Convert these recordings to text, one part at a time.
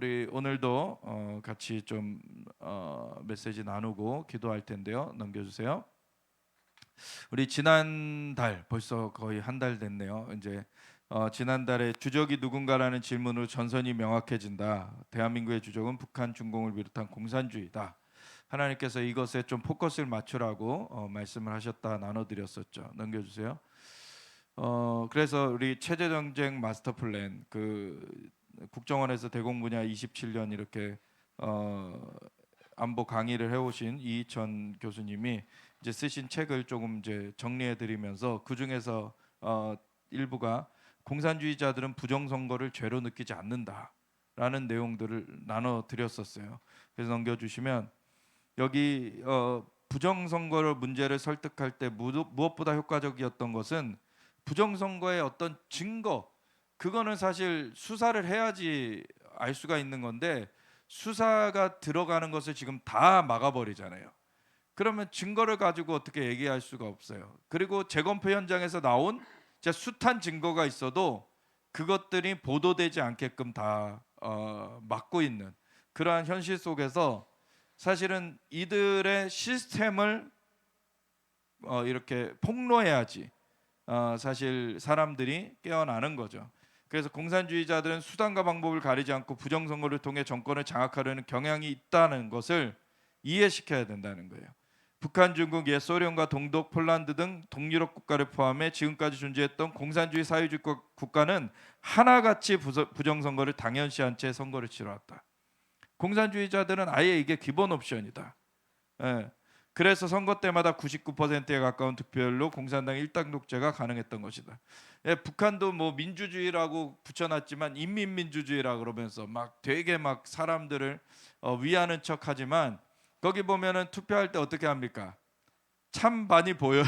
우리 오늘도 같이 좀 메시지 나누고 기도할 텐데요. 넘겨주세요. 우리 지난달 벌써 거의 한 달 됐네요. 이제 지난달에 주적이 누군가라는 질문으로 전선이 명확해진다. 대한민국의 주적은 북한, 중공을 비롯한 공산주의다. 하나님께서 이것에 좀 포커스를 맞추라고 말씀을 하셨다 나눠드렸었죠. 넘겨주세요. 그래서 우리 체제정책 마스터 플랜 국정원에서 대공 분야 27년 이렇게 안보 강의를 해오신 이희천 교수님이 이제 쓰신 책을 조금 이제 정리해드리면서 그 중에서 일부가 공산주의자들은 부정선거를 죄로 느끼지 않는다라는 내용들을 나눠드렸었어요. 그래서 넘겨주시면 여기 부정선거를 문제를 설득할 때 무엇보다 효과적이었던 것은 부정선거의 어떤 증거, 그거는 사실 수사를 해야지 알 수가 있는 건데 수사가 들어가는 것을 지금 다 막아버리잖아요. 그러면 증거를 가지고 어떻게 얘기할 수가 없어요. 그리고 재검표 현장에서 나온 숱한 증거가 있어도 그것들이 보도되지 않게끔 다 막고 있는 그러한 현실 속에서 사실은 이들의 시스템을 이렇게 폭로해야지 사실 사람들이 깨어나는 거죠. 그래서 공산주의자들은 수단과 방법을 가리지 않고 부정선거를 통해 정권을 장악하려는 경향이 있다는 것을 이해시켜야 된다는 거예요. 북한, 중국, 옛 소련과 동독, 폴란드 등 동유럽 국가를 포함해 지금까지 존재했던 공산주의 사회주의 국가는 하나같이 부정선거를 당연시한 채 선거를 치러왔다. 공산주의자들은 아예 이게 기본 옵션이다. 그래서 선거 때마다 99%에 가까운 득표율로 공산당 일당 독재가 가능했던 것이다. 북한도 뭐 민주주의라고 붙여놨지만 인민민주주의라 그러면서 막 되게 막 사람들을 위하는 척하지만 거기 보면은 투표할 때 어떻게 합니까? 참 많이 보여요.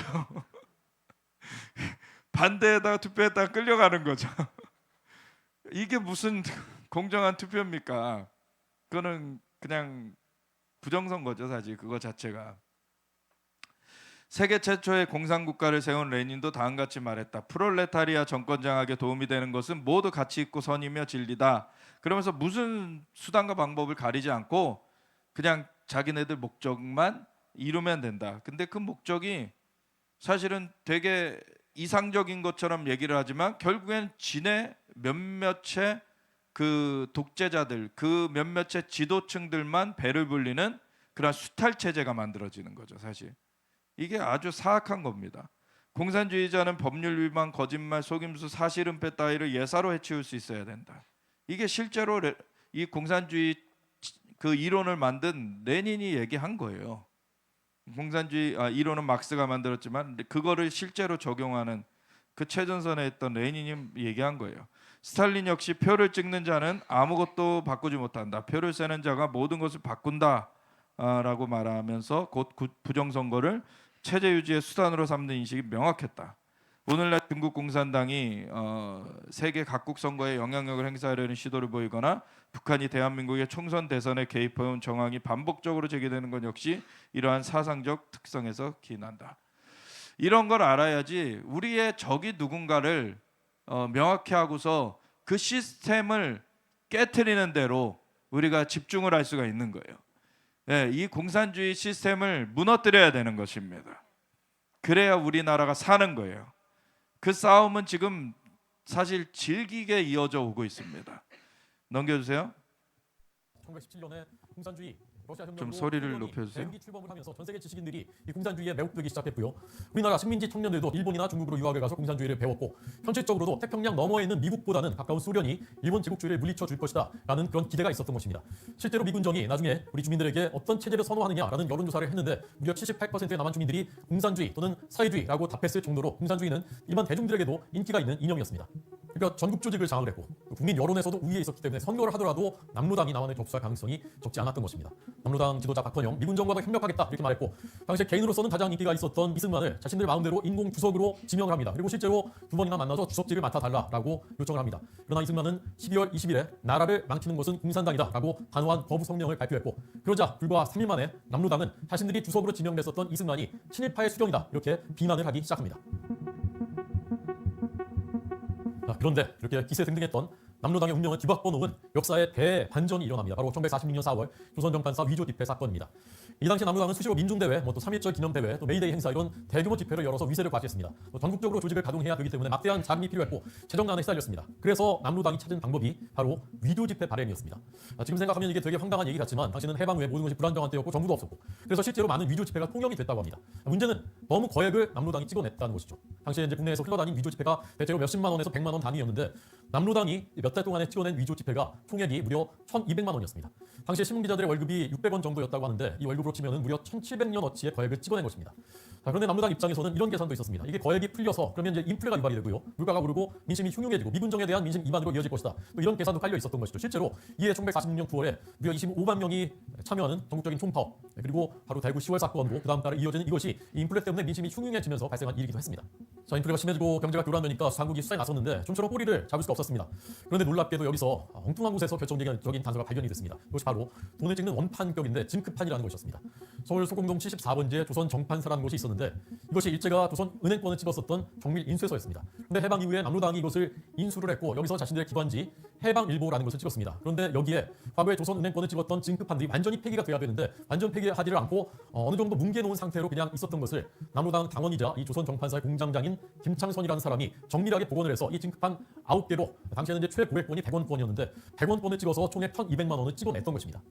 반대에다가 투표했다가 끌려가는 거죠. 이게 무슨 공정한 투표입니까? 그거는 그냥 부정선거죠, 사실 그거 자체가. 세계 최초의 공산국가를 세운 레닌도 다음같이 말했다. 프롤레타리아 정권 장악에 도움이 되는 것은 모두 가치 있고 선이며 진리다. 그러면서 무슨 수단과 방법을 가리지 않고 그냥 자기네들 목적만 이루면 된다. 근데 그 목적이 사실은 되게 이상적인 것처럼 얘기를 하지만 결국엔 진의 몇몇의 그 독재자들, 그 몇몇의 지도층들만 배를 불리는 그런 수탈 체제가 만들어지는 거죠, 사실. 이게 아주 사악한 겁니다. 공산주의자는 법률 위반, 거짓말, 속임수, 사실은폐 따위를 예사로 해치울 수 있어야 된다. 이게 실제로 이 공산주의 그 이론을 만든 레닌이 얘기한 거예요. 공산주의 이론은 막스가 만들었지만 그거를 실제로 적용하는 그 최전선에 있던 레닌이 얘기한 거예요. 스탈린 역시 표를 찍는 자는 아무것도 바꾸지 못한다. 표를 세는 자가 모든 것을 바꾼다. 라고 말하면서 곧 부정선거를 체제 유지의 수단으로 삼는 인식이 명확했다. 오늘날 중국 공산당이 세계 각국 선거에 영향력을 행사하려는 시도를 보이거나 북한이 대한민국의 총선 대선에 개입해온 정황이 반복적으로 제기되는 것 역시 이러한 사상적 특성에서 기인한다. 이런 걸 알아야지 우리의 적이 누군가를 명확히 하고서 그 시스템을 깨트리는 대로 우리가 집중을 할 수가 있는 거예요. 이 공산주의 시스템을 무너뜨려야 되는 것입니다. 그래야 우리나라가 사는 거예요. 그 싸움은 지금 사실 질기게 이어져 오고 있습니다. 넘겨주세요. 1917년에 공산주의 러시아 혁명으로 좀 소리를 높여주세요. 대국이 출범을 하면서 전 세계 지식인들이 이 공산주의에 매혹되기 시작했고요. 우리나라 식민지 청년들도 일본이나 중국으로 유학을 가서 공산주의를 배웠고 현실적으로도 태평양 너머에 있는 미국보다는 가까운 소련이 일본 제국주의를 물리쳐 줄 것이다 라는 그런 기대가 있었던 것입니다. 실제로 미군정이 나중에 우리 주민들에게 어떤 체제를 선호하느냐라는 여론조사를 했는데 무려 78%의 남한 주민들이 공산주의 또는 사회주의라고 답했을 정도로 공산주의는 일반 대중들에게도 인기가 있는 이념이었습니다. 그러니까 전국 조직을 장악을 했고 국민 여론에서도 우위에 있었기 때문에 선거를 하더라도 남로당이 남한을 접수할 가능성이 적지 않았던 것입니다. 남로당 지도자 박헌영 미군 정부와도 협력하겠다 이렇게 말했고 당시에 개인으로서는 가장 인기가 있었던 이승만을 자신들 마음대로 인공 주석으로 지명을 합니다. 그리고 실제로 두 번이나 만나서 주석직을 맡아달라라고 요청을 합니다. 그러나 이승만은 12월 20일에 나라를 망치는 것은 공산당이다 라고 단호한 거부 성명을 발표했고 그러자 불과 3일 만에 남로당은 자신들이 주석으로 지명됐었던 이승만이 친일파의 수령이다 이렇게 비난을 하기 시작합니다. 그런데 이렇게 기세등등했던 남로당의 운명을 뒤바꿔 놓은 역사의 대반전이 일어납니다. 바로 1946년 4월 조선정판사 위조 집회 사건입니다. 이 당시 남로당은 수시로 민중대회, 또 3.1절 기념대회, 또 메이데이 행사 이런 대규모 집회를 열어서 위세를 과시했습니다. 또 전국적으로 조직을 가동해야 되기 때문에 막대한 자금이 필요했고 재정난에 시달렸습니다. 그래서 남로당이 찾은 방법이 바로 위조 집회 발행이었습니다. 지금 생각하면 이게 되게 황당한 얘기 같지만 당시는 해방 후에 모든 것이 불안정한 때였고 정부도 없었고 그래서 실제로 많은 위조 집회가 통용이 됐다고 합니다. 문제는 너무 거액을 남로당이 찍어냈다는 것이죠. 당시에 이제 국내에서 흘러다닌 위조 집회가 대체로 몇십만 원에서 100만 원 단위였는데 남로당이 몇 달 동안에 찍어낸 위조 집회가 총액이 무려 1,200만 원이었습니다. 당시에 신문기자들의 월급이 600원 정도였다고 하는데 이 월급으로 치면 무려 1,700년어치의 거액을 찍어낸 것입니다. 자, 그런데 남로당 입장에서는 이런 계산도 있었습니다. 이게 거액이 풀려서 그러면 이제 인플레가 유발이 되고요. 물가가 오르고 민심이 흉흉해지고 미군정에 대한 민심 이반으로 이어질 것이다. 또 이런 계산도 깔려 있었던 것이죠. 실제로 이해 1946년 9월에 무려 25만 명이 참여하는 전국적인 총파업 그리고 바로 대구 10월 사건으로 그 다음 달에 이어지는 이것이 이 인플레 때문에 민심이 흉흉해지면서 발생한 일이기도 했습니다. 자, 인플레가 심해지고 경제가 교란되니까 당국이 수사에 나섰는데 좀처럼 꼬리를 잡을 수가 없었습니다. 그런데 놀랍게도 여기서 엉뚱한 곳에서 결정적인 단서가 발견이 됐습니다. 그것이 바로 돈을 찍는 원판격인데 징크판이라는 것이었습니다. 서울 소공동 74번지에 조선 정판사라는 곳이 있었는데 이것이 일제가 조선 은행권을 찍었었던 정밀 인쇄소였습니다. 그런데 해방 이후에 남로당이 이것을 인수를 했고 여기서 자신들의 기관지 해방일보라는 것을 찍었습니다. 그런데 여기에 과거에 조선 은행권을 찍었던 징크판들이 완전히 폐기가 돼야 되는데 완전 폐기하지를 않고 어느 정도 뭉개놓은 상태로 그냥 있었던 것을 남로당 당원이자 이 조선 정판사의 공장장인 김창선이라는 사람이 정밀하게 복원을 해서 이 징크판 9개로 당시에는 이제 최고액권이 100원권이었는데 100원권을 찍어서 총액 1,200만 원을 찍어냈던 것입니다.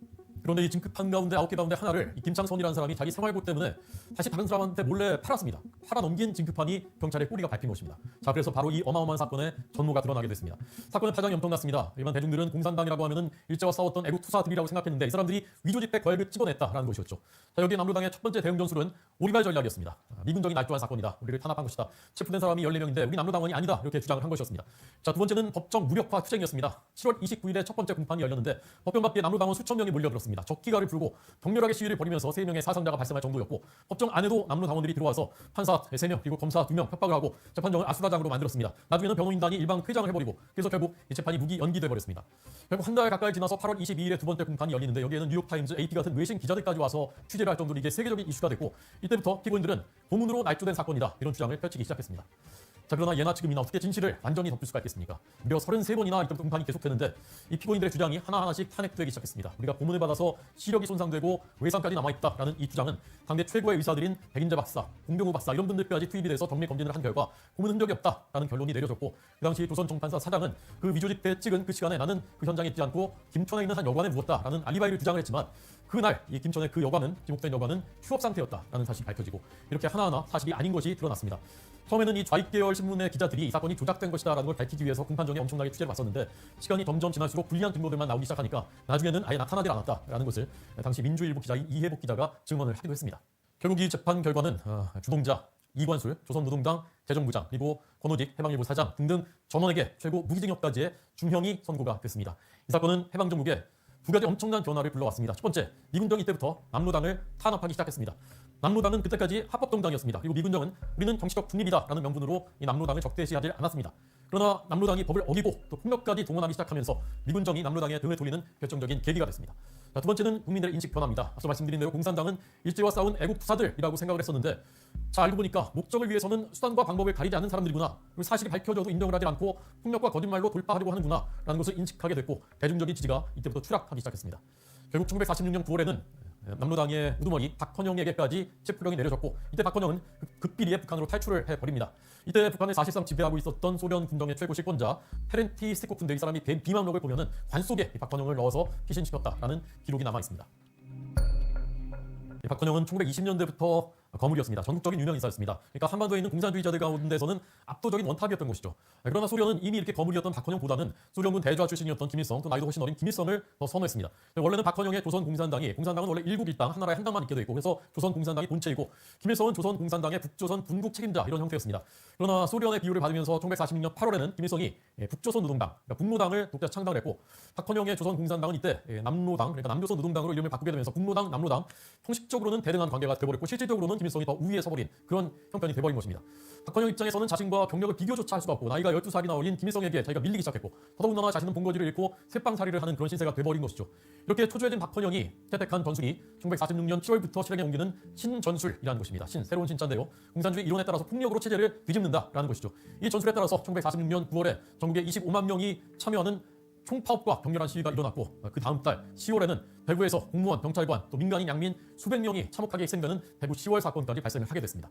그런데 이 징크판 가운데 9개 가운데 하나를 이 김창선이라는 사람이 자기 생활고 때문에 다시 다른 사람한테 몰래 팔았습니다. 팔아넘긴 징크판이 경찰의 꼬리가 밟힌 것입니다. 자, 그래서 바로 이 어마어마한 사건의 전모가 드러나게 됐습니다. 사건의 파장이 엄청났습니다. 일반 대중들은 공산당이라고 하면은 일제와 싸웠던 애국투사들이라고 생각했는데 이 사람들이 위조 집회 거액을 찍어냈다라는 것이었죠. 자, 여기 남로당의 첫 번째 대응 전술은 오리발 전략이었습니다. 미군정이 날조한 사건이다. 우리를 탄압한 것이다. 체포된 사람이 14명인데 우리 남로당원이 아니다. 이렇게 주장을 한 것이었습니다. 자, 두 번째는 법정 무력화 투쟁이었습니다. 7월 29일에 첫 번째 공판이 열렸는데 법정 밖에 남로당원 수천 명이 몰려들었습니다. 적기가를 부르고 격렬하게 시위를 벌이면서 3명의 사상자가 발생할 정도였고 법정 안에도 남로당원들이 들어와서 판사 3명 그리고 검사 2명 협박을 하고 재판정을 아수라장으로 만들었습니다. 나중에는 변호인단이 일방 퇴장을 해버리고 그래서 결국 이 재판이 무기 연기돼 버렸습니다. 결국 한 달 가까이 지나서 8월 22일에 두 번째 공판이 열리는데 여기에는 뉴욕타임즈, AP 같은 외신 기자들까지 와서 취재를 할 정도로 이게 세계적인 이슈가 됐고 이때부터 피고인들은 고문으로 날조된 사건이다 이런 주장을 펼치기 시작했습니다. 자, 그러나 예나 지금이나 어떻게 진실을 완전히 덮을 수가 있겠습니까? 무려 33번이나 이때부터 공판이 계속되는데 이 피고인들의 주장이 하나하나씩 탄핵되기 시작했습니다. 우리가 고문을 받아서 시력이 손상되고 외상까지 남아있다라는 이 주장은 당대 최고의 의사들인 백인재 박사, 공병우 박사 이런 분들까지 투입이 돼서 정밀 검진을 한 결과 고문 흔적이 없다라는 결론이 내려졌고 그 당시 조선 정판사 사장은 그 위조 집회 찍은 그 시간에 나는 그 현장에 있지 않고 김천에 있는 한 여관에 묵었다라는 알리바이를 주장을 했지만 그날 이 김천의 그 여관은 지목된 여관은 휴업 상태였다라는 사실이 밝혀지고 이렇게 하나하나 사실이 아닌 것이 드러났습니다. 처음에는 이 좌익계열 신문의 기자들이 이 사건이 조작된 것이다라는 걸 밝히기 위해서 공판정에 엄청나게 취재를 봤었는데 시간이 점점 지날수록 불리한 증거들만 나오기 시작하니까 나중에는 아예 나타나질 않았다라는 것을 당시 민주일보 기자인 이해복 기자가 증언을 하기도 했습니다. 결국 이 재판 결과는 주동자, 이관술, 조선노동당 재정부장 그리고 권오직 해방일보 사장 등등 전원에게 최고 무기징역까지의 중형이 선고가 됐습니다. 이 사건은 해방 정국에 두 가지 엄청난 변화를 불러왔습니다. 첫 번째, 미군정이 이때부터 남로당을 탄압하기 시작했습니다. 남로당은 그때까지 합법정당이었습니다. 그리고 미군정은 우리는 정치적 중립이다라는 명분으로 이 남로당을 적대시하지 않았습니다. 그러나 남로당이 법을 어기고 또 폭력까지 동원하기 시작하면서 미군정이 남로당의 등을 돌리는 결정적인 계기가 됐습니다. 자, 두 번째는 국민들의 인식 변화입니다. 앞서 말씀드린 대로 공산당은 일제와 싸운 애국투사들이라고 생각을 했었는데 자, 알고 보니까 목적을 위해서는 수단과 방법을 가리지 않는 사람들이구나. 그리고 사실이 밝혀져도 인정을 하지 않고 폭력과 거짓말로 돌파하려고 하는구나 라는 것을 인식하게 됐고 대중적인 지지가 이때부터 추락하기 시작했습니다. 결국 1946년 9월에는 남로당의 우두머리 박헌영에게까지 체포령이 내려졌고 이때 박헌영은 급비리에 북한으로 탈출을 해버립니다. 이때 북한을 사실상 지배하고 있었던 소련 군정의 최고 실권자 페렌티 스티코프인데 이 사람이 비망록을 보면은 관 속에 이 박헌영을 넣어서 피신시켰다라는 기록이 남아 있습니다. 박헌영은 1920년대부터 거물이었습니다. 전국적인 유명 인사였습니다. 그러니까 한반도에 있는 공산주의자들 가운데서는 압도적인 원탑이었던 것이죠. 그러나 소련은 이미 이렇게 거물이었던 박헌영보다는 소련군 대좌 출신이었던 김일성, 또 나이도 훨씬 어린 김일성을 더 선호했습니다. 원래는 박헌영의 조선공산당이 공산당은 원래 일국일당 하나라에 한 당만 있게 돼 있고 그래서 조선공산당이 본체이고 김일성은 조선공산당의 북조선 군국 책임자 이런 형태였습니다. 그러나 소련의 비호를 받으면서 1946년 8월에는 김일성이 북조선노동당, 그러니까 북노당을 독자 창당을 했고 박헌영의 조선공산당은 이때 남노당, 그러니까 남조선노동당으로 이름을 바꾸게 되면서 북노당, 남노당 형식적으로는 대등한 관계가 되어버렸고 실질적으로는 김일성이 더 우위에 서버린 그런 형편이 돼버린 것입니다. 박헌영 입장에서는 자신과 경력을 비교조차 할 수가 없고 나이가 12살이나 어린 김일성에게 자기가 밀리기 시작했고 더더군다나 자신은 본거지를 잃고 새빵살이를 하는 그런 신세가 돼버린 것이죠. 이렇게 초조해진 박헌영이 채택한 전술이 1946년 7월부터 실행에 옮기는 신전술이라는 것입니다. 새로운 신자인데요. 공산주의 이론에 따라서 폭력으로 체제를 뒤집는다라는 것이죠. 이 전술에 따라서 1946년 9월에 전국에 25만 명이 참여하는 총파업과 격렬한 시위가 일어났고 그 다음 달 10월에는 대구에서 공무원, 경찰관, 또 민간인, 양민 수백 명이 참혹하게 희생되는 대구 10월 사건까지 발생을 하게 됐습니다.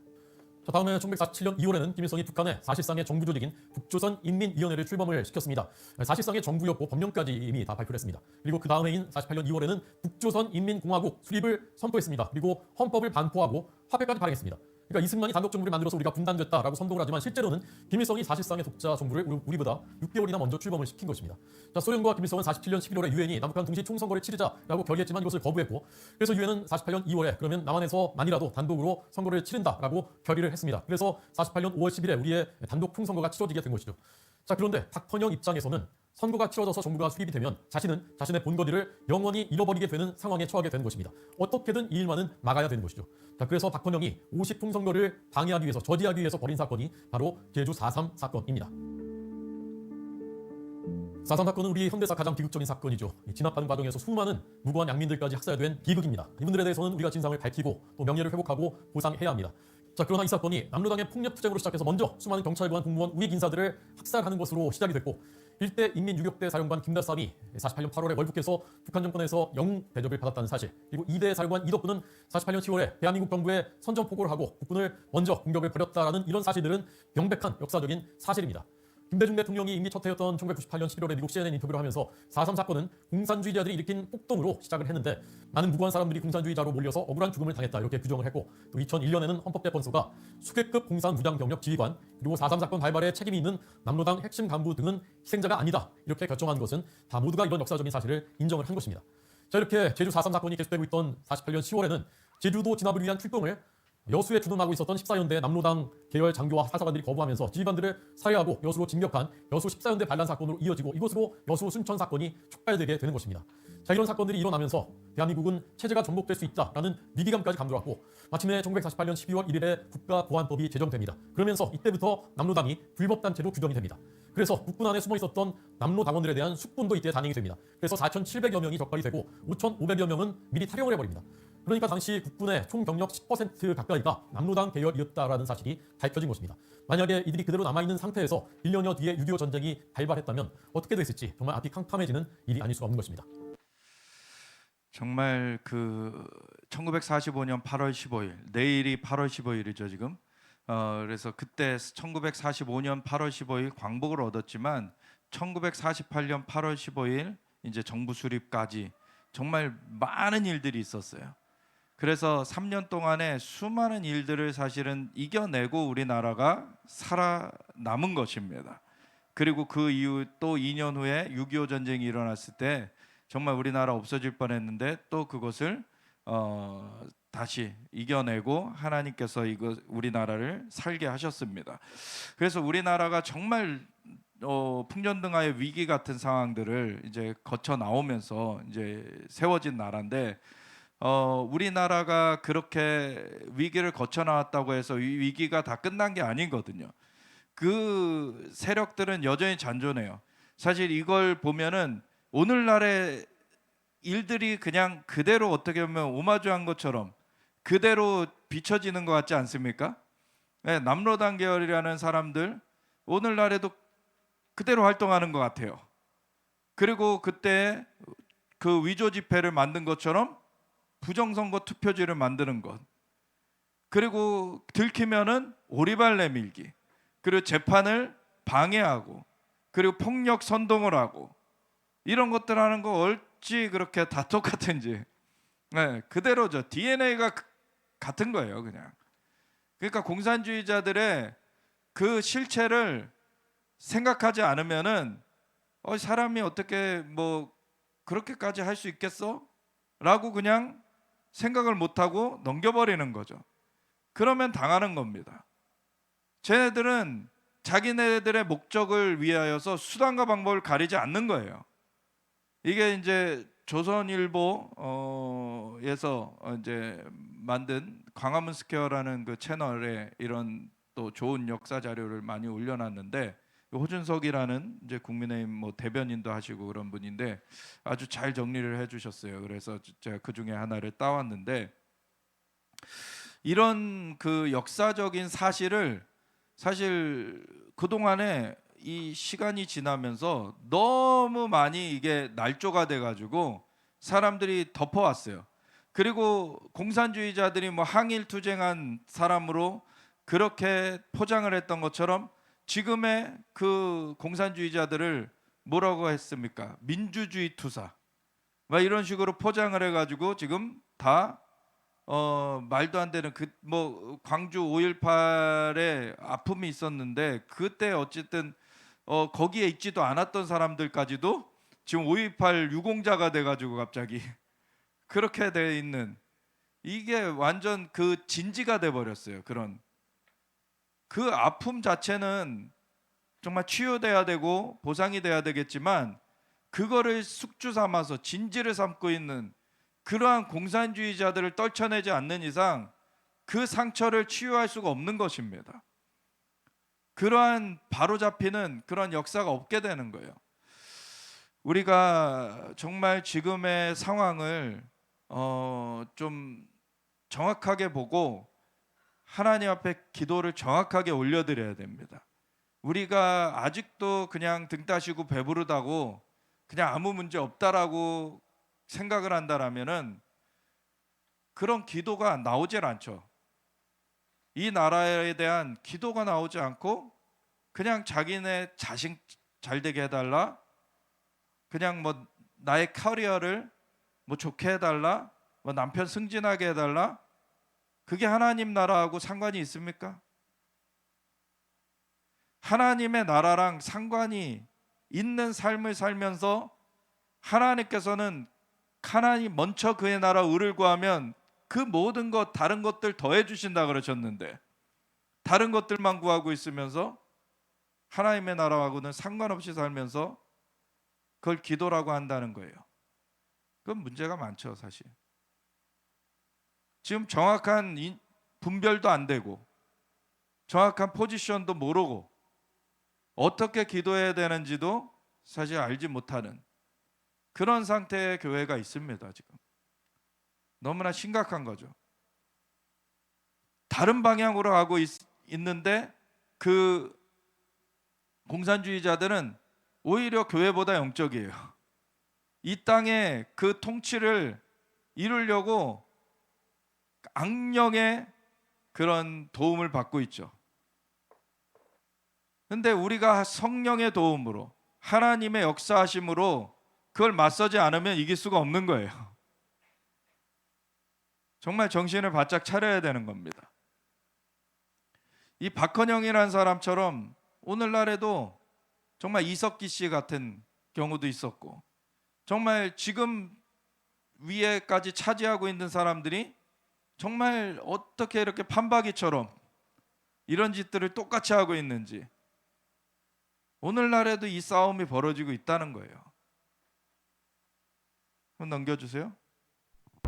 자, 다음에 1947년 2월에는 김일성이 북한에 사실상의 정부 조직인 북조선 인민위원회를 출범을 시켰습니다. 사실상의 정부였고 법령까지 이미 다 발표를 했습니다. 그리고 그 다음 해인 48년 2월에는 북조선 인민공화국 수립을 선포했습니다. 그리고 헌법을 반포하고 화폐까지 발행했습니다. 그러니까 이승만이 단독 정부를 만들어서 우리가 분단됐다라고 선동을 하지만 실제로는 김일성이 사실상의 독자 정부를 우리보다 6개월이나 먼저 출범을 시킨 것입니다. 자, 소련과 김일성은 47년 11월에 유엔이 남북한 동시 총선거를 치르자라고 결의했지만 이것을 거부했고, 그래서 유엔은 48년 2월에 그러면 남한에서만이라도 단독으로 선거를 치른다라고 결의를 했습니다. 그래서 48년 5월 10일에 우리의 단독 총선거가 치러지게 된 것이죠. 자, 그런데 박헌영 입장에서는 선거가 치러져서 정부가 수립이 되면 자신은 자신의 본거지를 영원히 잃어버리게 되는 상황에 처하게 되는 것입니다. 어떻게든 이 일만은 막아야 되는 것이죠. 자, 그래서 박헌영이 50통 선거를 방해하기 위해서, 저지하기 위해서 벌인 사건이 바로 제주 4.3 사건입니다. 4.3 사건은 우리 현대사 가장 비극적인 사건이죠. 진압하는 과정에서 수많은 무고한 양민들까지 학살된 비극입니다. 이분들에 대해서는 우리가 진상을 밝히고 또 명예를 회복하고 보상해야 합니다. 자, 그러나 이 사건이 남로당의 폭력 투쟁으로 시작해서 먼저 수많은 경찰관, 공무원, 우익 인사들을 학살하는 것으로 시작이 됐고, 일대 인민유격대 사령관 김다삼이 48년 8월에 월북해서 북한 정권에서 영웅 대접을 받았다는 사실, 그리고 2대 사령관 이덕분은 48년 10월에 대한민국 정부에 선전포고를 하고 국군을 먼저 공격을 벌였다라는 이런 사실들은 명백한 역사적인 사실입니다. 김대중 대통령이 임기 첫 해였던 1998년 11월에 미국 CNN 인터뷰를 하면서 4.3 사건은 공산주의자들이 일으킨 폭동으로 시작을 했는데 많은 무고한 사람들이 공산주의자로 몰려서 억울한 죽음을 당했다, 이렇게 규정을 했고, 또 2001년에는 헌법재판소가 수괴급 공산무장병력 지휘관 그리고 4.3 사건 발발에 책임이 있는 남로당 핵심 간부 등은 희생자가 아니다, 이렇게 결정한 것은 다 모두가 이런 역사적인 사실을 인정을 한 것입니다. 자, 이렇게 제주 4.3 사건이 계속되고 있던 48년 10월에는 제주도 진압을 위한 출동을 여수에 주둔하고 있었던 14연대 남로당 계열 장교와 사사관들이 거부하면서 지휘관들을 살해하고 여수로 징격한 여수 14연대 반란 사건으로 이어지고, 이것으로 여수 순천 사건이 촉발되게 되는 것입니다. 자, 이런 사건들이 일어나면서 대한민국은 체제가 전복될 수 있다라는 위기감까지 감돌았고, 마침내 1948년 12월 1일에 국가보안법이 제정됩니다. 그러면서 이때부터 남로당이 불법단체로 규정이 됩니다. 그래서 국군 안에 숨어 있었던 남로 당원들에 대한 숙군도 이때 단행이 됩니다. 그래서 4,700여 명이 적발이 되고 5,500여 명은 미리 탈영을 해버립니다. 그러니까 당시 국군의 총 병력 10% 가까이가 남로당 계열이었다라는 사실이 밝혀진 것입니다. 만약에 이들이 그대로 남아있는 상태에서 1년여 뒤에 6.25 전쟁이 발발했다면 어떻게 됐을지 정말 앞이 캄캄해지는 일이 아닐 수가 없는 것입니다. 정말 그 1945년 8월 15일, 내일이 8월 15일이죠 지금. 그래서 그때 1945년 8월 15일 광복을 얻었지만 1948년 8월 15일 이제 정부 수립까지 정말 많은 일들이 있었어요. 그래서 3년 동안에 수많은 일들을 사실은 이겨내고 우리나라가 살아남은 것입니다. 그리고 그 이후 또 2년 후에 6.25 전쟁이 일어났을 때 정말 우리나라 없어질 뻔했는데 또 그것을 다시 이겨내고 하나님께서 이거 우리나라를 살게 하셨습니다. 그래서 우리나라가 정말 풍년등화의 위기 같은 상황들을 이제 거쳐 나오면서 이제 세워진 나라인데, 우리나라가 그렇게 위기를 거쳐 나왔다고 해서 이 위기가 다 끝난 게 아니거든요. 그 세력들은 여전히 잔존해요. 사실 이걸 보면은 오늘날의 일들이 그냥 그대로 어떻게 보면 오마주한 것처럼 그대로 비춰지는 것 같지 않습니까? 네, 남로당 계열이라는 사람들 오늘날에도 그대로 활동하는 것 같아요. 그리고 그때 그 위조 지폐를 만든 것처럼 부정선거 투표지를 만드는 것, 그리고 들키면은 오리발 내밀기, 그리고 재판을 방해하고, 그리고 폭력 선동을 하고, 이런 것들 하는 거 어찌 그렇게 다 똑같은지. 네, 그대로죠. DNA가 같은 거예요, 그냥. 그러니까 공산주의자들의 그 실체를 생각하지 않으면은 사람이 어떻게 뭐 그렇게까지 할 수 있겠어? 라고 그냥 생각을 못하고 넘겨버리는 거죠. 그러면 당하는 겁니다. 쟤네들은 자기네들의 목적을 위하여서 수단과 방법을 가리지 않는 거예요. 이게 이제 조선일보에서 이제 만든 광화문 스퀘어라는 그 채널에 이런 또 좋은 역사 자료를 많이 올려놨는데, 호준석이라는 이제 국민의힘 뭐 대변인도 하시고 그런 분인데 아주 잘 정리를 해주셨어요. 그래서 제가 그 중에 하나를 따왔는데, 이런 그 역사적인 사실을 사실 그 동안에 이 시간이 지나면서 너무 많이 이게 날조가 돼가지고 사람들이 덮어왔어요. 그리고 공산주의자들이 뭐 항일 투쟁한 사람으로 그렇게 포장을 했던 것처럼 지금의 그 공산주의자들을 뭐라고 했습니까? 민주주의 투사. 막 이런 식으로 포장을 해가지고 지금 다 말도 안 되는 그 뭐 광주 5.18에 아픔이 있었는데 그때 어쨌든 거기에 있지도 않았던 사람들까지도 지금 5.18 유공자가 돼가지고 갑자기 그렇게 돼 있는 이게 완전 그 진지가 돼 버렸어요. 그런 그 아픔 자체는 정말 치유돼야 되고 보상이 돼야 되겠지만 그거를 숙주 삼아서 진지를 삼고 있는 그러한 공산주의자들을 떨쳐내지 않는 이상 그 상처를 치유할 수가 없는 것입니다. 그러한 바로잡히는 그런 역사가 없게 되는 거예요. 우리가 정말 지금의 상황을 좀 정확하게 보고 하나님 앞에 기도를 정확하게 올려드려야 됩니다. 우리가 아직도 그냥 등 따시고 배부르다고 그냥 아무 문제 없다라고 생각을 한다라면은 그런 기도가 나오질 않죠. 이 나라에 대한 기도가 나오지 않고 그냥 자기네 자식 잘 되게 해달라, 그냥 뭐 나의 커리어를 뭐 좋게 해달라, 뭐 남편 승진하게 해달라, 그게 하나님 나라하고 상관이 있습니까? 하나님의 나라랑 상관이 있는 삶을 살면서 하나님께서는 하나님 먼저 그의 나라 의를 구하면 그 모든 것 다른 것들 더해 주신다 그러셨는데 다른 것들만 구하고 있으면서 하나님의 나라하고는 상관없이 살면서 그걸 기도라고 한다는 거예요. 그건 문제가 많죠, 사실. 지금 정확한 분별도 안 되고 정확한 포지션도 모르고 어떻게 기도해야 되는지도 사실 알지 못하는 그런 상태의 교회가 있습니다. 지금 너무나 심각한 거죠. 다른 방향으로 가고 있는데 그 공산주의자들은 오히려 교회보다 영적이에요. 이 땅에 그 통치를 이루려고 악령의 그런 도움을 받고 있죠. 근데 우리가 성령의 도움으로 하나님의 역사하심으로 그걸 맞서지 않으면 이길 수가 없는 거예요. 정말 정신을 바짝 차려야 되는 겁니다. 이 박헌영이라는 사람처럼 오늘날에도 정말 이석기 씨 같은 경우도 있었고 정말 지금 위에까지 차지하고 있는 사람들이 정말 어떻게 이렇게 판박이처럼 이런 짓들을 똑같이 하고 있는지 오늘날에도 이 싸움이 벌어지고 있다는 거예요. 한번 넘겨주세요.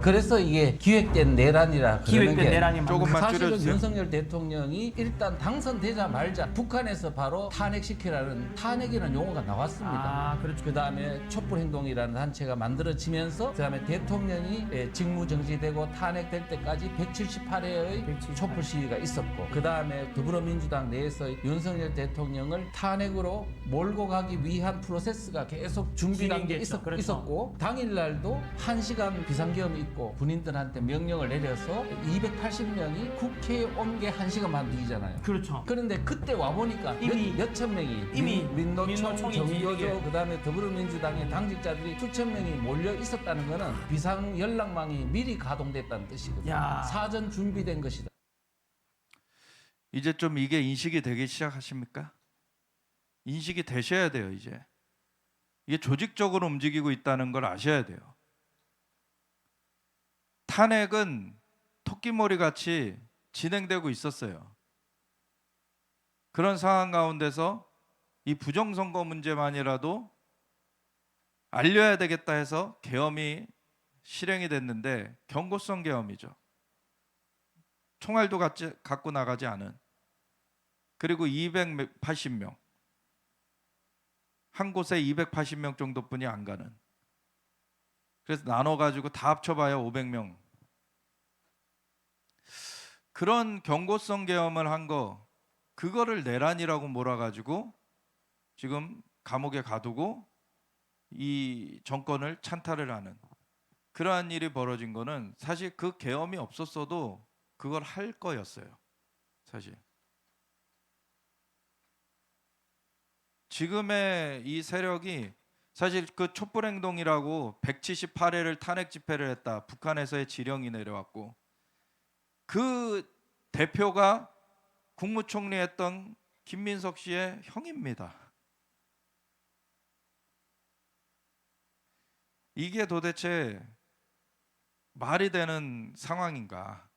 그래서 이게 기획된 내란이라 그러는 기획된 게 내란이 맞는 조금만 사실은 줄여주세요. 윤석열 대통령이 일단 당선되자마자 북한에서 바로 탄핵시키라는 탄핵이라는 용어가 나왔습니다. 아, 그렇죠. 그 다음에 촛불행동이라는 단체가 만들어지면서 그 다음에 대통령이 직무정지되고 탄핵될 때까지 178회의 178. 촛불 시위가 있었고 그 다음에 더불어민주당 내에서 윤석열 대통령을 탄핵으로 몰고 가기 위한 프로세스가 계속 준비된 게 진행됐죠. 그렇죠. 있었고 당일날도 1시간 비상계엄이 있고 군인들한테 명령을 내려서 280명이 국회에 온 게 1시간 만들기잖아요. 그렇죠. 그런데 그때 와보니까 이미 몇천 명이 이미 민노총, 민노총이지, 정교조 이게. 그다음에 더불어민주당의 당직자들이 수천 명이 몰려 있었다는 것은 비상 연락망이 미리 가동됐다는 뜻이거든요. 야. 사전 준비된 것이다. 이제 좀 이게 인식이 되기 시작하십니까? 인식이 되셔야 돼요. 이제 이게 조직적으로 움직이고 있다는 걸 아셔야 돼요. 탄핵은 토끼머리 같이 진행되고 있었어요. 그런 상황 가운데서 이 부정선거 문제만이라도 알려야 되겠다 해서 계엄이 실행이 됐는데 경고성 계엄이죠. 총알도 갖고 나가지 않은, 그리고 280명, 한 곳에 280명 정도뿐이 안 가는, 그래서 나눠가지고 다 합쳐봐야 500명. 그런 경고성 계엄을 한 거, 그거를 내란이라고 몰아가지고 지금 감옥에 가두고 이 정권을 찬탈을 하는 그러한 일이 벌어진 거는 사실 그 계엄이 없었어도 그걸 할 거였어요. 사실 지금의 이 세력이 사실 그 촛불행동이라고 178회를 탄핵 집회를 했다. 북한에서의 지령이 내려왔고 그 대표가 국무총리 했던 김민석 씨의 형입니다. 이게 도대체 말이 되는 상황인가?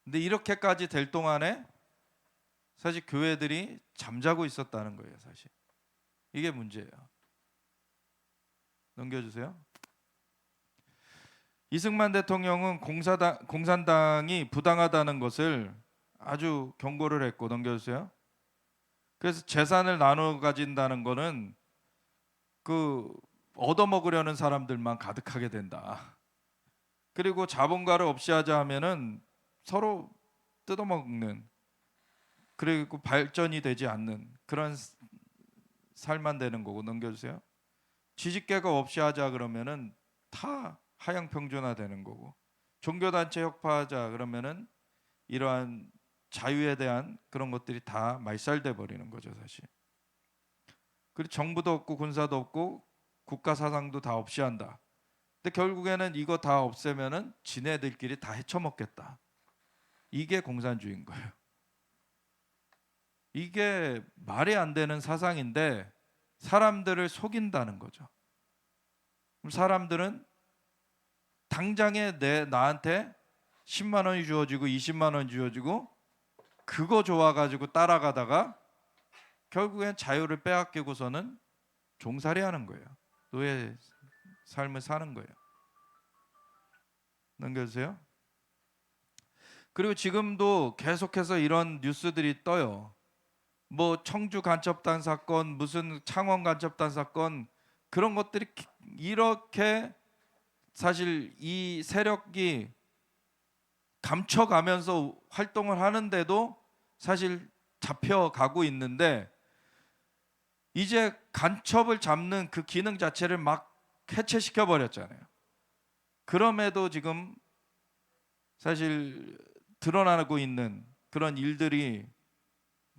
근데 이렇게까지 될 동안에 사실 교회들이 잠자고 있었다는 거예요, 사실. 이게 문제예요. 넘겨주세요. 이승만 대통령은 공산당이 부당하다는 것을 아주 경고를 했고, 넘겨주세요. 그래서 재산을 나눠 가진다는 거는 그 얻어먹으려는 사람들만 가득하게 된다. 그리고 자본가를 없이 하자 하면은 서로 뜯어먹는, 그리고 발전이 되지 않는 그런 살만 되는 거고. 넘겨주세요. 지식개혁 없이 하자 그러면은 다 하향평준화 되는 거고, 종교단체 혁파하자 그러면은 이러한 자유에 대한 그런 것들이 다 말살돼 버리는 거죠, 사실. 그리고 정부도 없고 군사도 없고 국가 사상도 다 없이 한다. 근데 결국에는 이거 다 없애면은 지네들끼리 다 헤쳐먹겠다. 이게 공산주의인 거예요. 이게 말이 안 되는 사상인데 사람들을 속인다는 거죠. 그럼 사람들은 당장에 나한테 10만 원이 주어지고 20만 원이 주어지고 그거 좋아가지고 따라가다가 결국엔 자유를 빼앗기고서는 종살이하는 거예요. 노예 삶을 사는 거예요. 넘겨주세요. 그리고 지금도 계속해서 이런 뉴스들이 떠요. 뭐 청주 간첩단 사건, 무슨 창원 간첩단 사건, 그런 것들이 이렇게 사실 이 세력이 감춰가면서 활동을 하는데도 사실 잡혀가고 있는데, 이제 간첩을 잡는 그 기능 자체를 막 해체시켜 버렸잖아요. 그럼에도 지금 사실 드러나고 있는 그런 일들이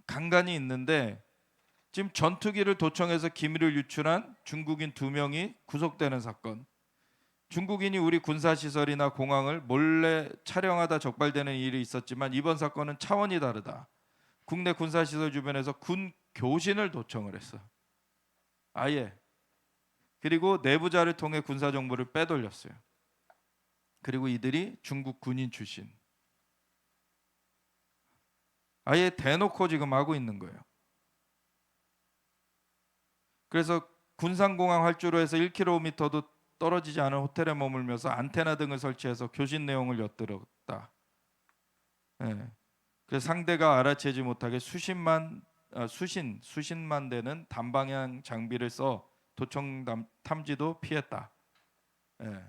간간히 있는데, 지금 전투기를 도청해서 기밀을 유출한 중국인 2명이 구속되는 사건, 중국인이 우리 군사시설이나 공항을 몰래 촬영하다 적발되는 일이 있었지만 이번 사건은 차원이 다르다. 국내 군사시설 주변에서 군 교신을 도청을 했어, 아예. 그리고 내부자를 통해 군사 정보를 빼돌렸어요. 그리고 이들이 중국 군인 출신. 아예 대놓고 지금 하고 있는 거예요. 그래서 군산공항 활주로 에서 1km도 떨어지지 않은 호텔에 머물면서 안테나 등을 설치해서 교신 내용을 엿들었다. 예. 그래서 상대가 알아채지 못하게 수십만 되는 단방향 장비를 써 도청 탐지도 피했다. 예.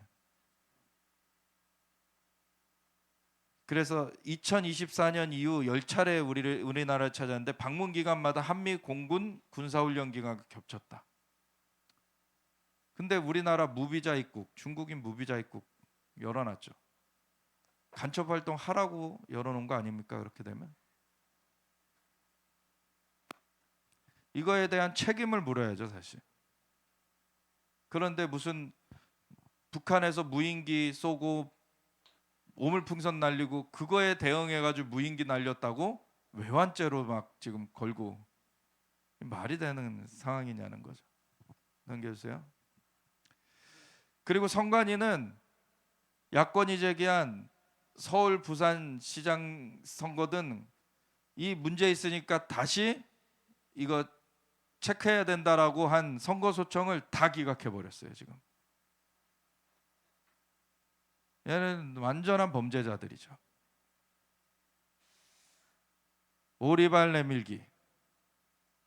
그래서 2024년 이후 10차례 우리나라를 찾았는데 방문 기간마다 한미 공군 군사훈련 기간과 겹쳤다. 근데 우리나라 무비자 입국, 중국인 무비자 입국 열어놨죠. 간첩 활동 하라고 열어놓은 거 아닙니까? 그렇게 되면 이거에 대한 책임을 물어야죠, 사실. 그런데 무슨 북한에서 무인기 쏘고 오물풍선 날리고 그거에 대응해가지고 무인기 날렸다고 외환죄로 막 지금 걸고, 말이 되는 상황이냐는 거죠. 넘겨주세요. 그리고 선관위는 야권이 제기한 서울 부산 시장 선거 등 이 문제 있으니까 다시 이거 체크해야 된다라고 한 선거 소청을 다 기각해 버렸어요. 지금 얘는 완전한 범죄자들이죠. 오리발 내밀기,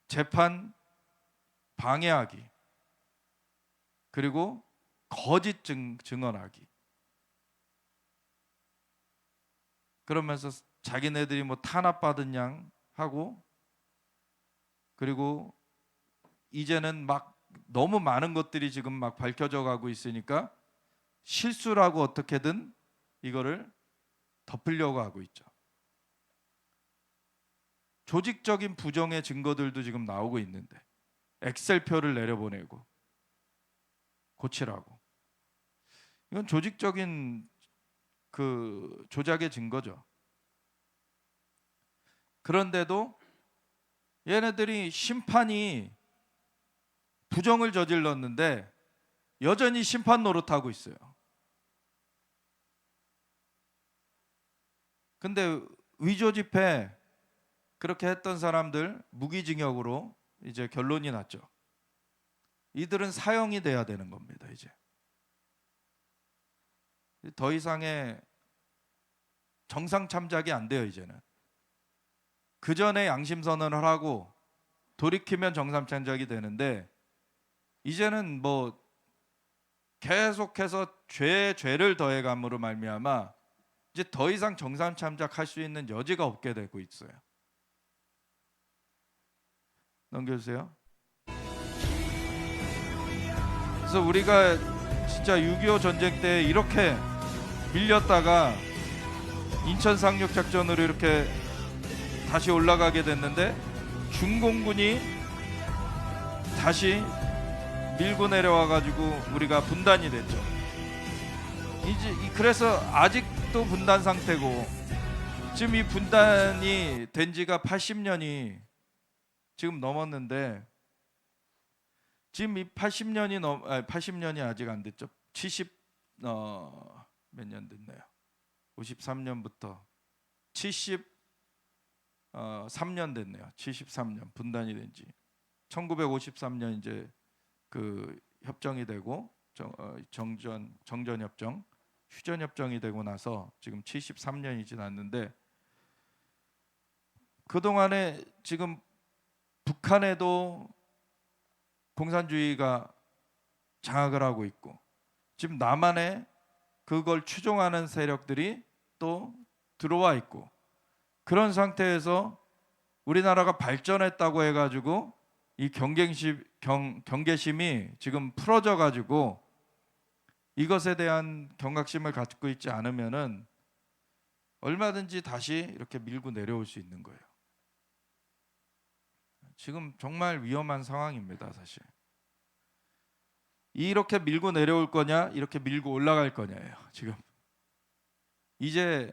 재판 방해하기, 그리고 거짓 증언하기. 그러면서 자기네들이 뭐 탄압받은 양 하고 그리고 이제는 막 너무 많은 것들이 지금 막 밝혀져 가고 있으니까 실수라고 어떻게든 이거를 덮으려고 하고 있죠. 조직적인 부정의 증거들도 지금 나오고 있는데 엑셀표를 내려보내고 고치라고. 이건 조직적인 그 조작의 증거죠. 그런데도 얘네들이 심판이 부정을 저질렀는데 여전히 심판 노릇하고 있어요. 근데 위조 집회 그렇게 했던 사람들 무기징역으로 이제 결론이 났죠. 이들은 사형이 돼야 되는 겁니다. 이제 더 이상의 정상 참작이 안 돼요. 이제는 그 전에 양심 선언을 하고 돌이키면 정상 참작이 되는데 이제는 뭐 계속해서 죄를 더해감으로 말미암아 이제 더 이상 정상 참작할 수 있는 여지가 없게 되고 있어요. 넘겨주세요. 그래서 우리가 진짜 6.25 전쟁 때 이렇게 밀렸다가 인천 상륙 작전으로 이렇게 다시 올라가게 됐는데 중공군이 다시 밀고 내려와 가지고 우리가 분단이 됐죠. 이제 그래서 아직도 분단 상태고 지금 이 분단이 된 지가 80년이 지금 넘었는데 지금 이 80년이 아직 안 됐죠. 몇 년 됐나요? 53년부터 73년 됐네요. 73년 분단이 된 지 1953년 이제 그 협정이 되고 정전 협정, 휴전 협정이 되고 나서 지금 73년이 지났는데 그동안에 지금 북한에도 공산주의가 장악을 하고 있고 지금 남한에 그걸 추종하는 세력들이 또 들어와 있고 그런 상태에서 우리나라가 발전했다고 해가지고 이 경계심이 지금 풀어져 가지고 이것에 대한 경각심을 갖고 있지 않으면은 얼마든지 다시 이렇게 밀고 내려올 수 있는 거예요. 지금 정말 위험한 상황입니다, 사실. 이렇게 밀고 내려올 거냐, 이렇게 밀고 올라갈 거냐예요, 지금. 이제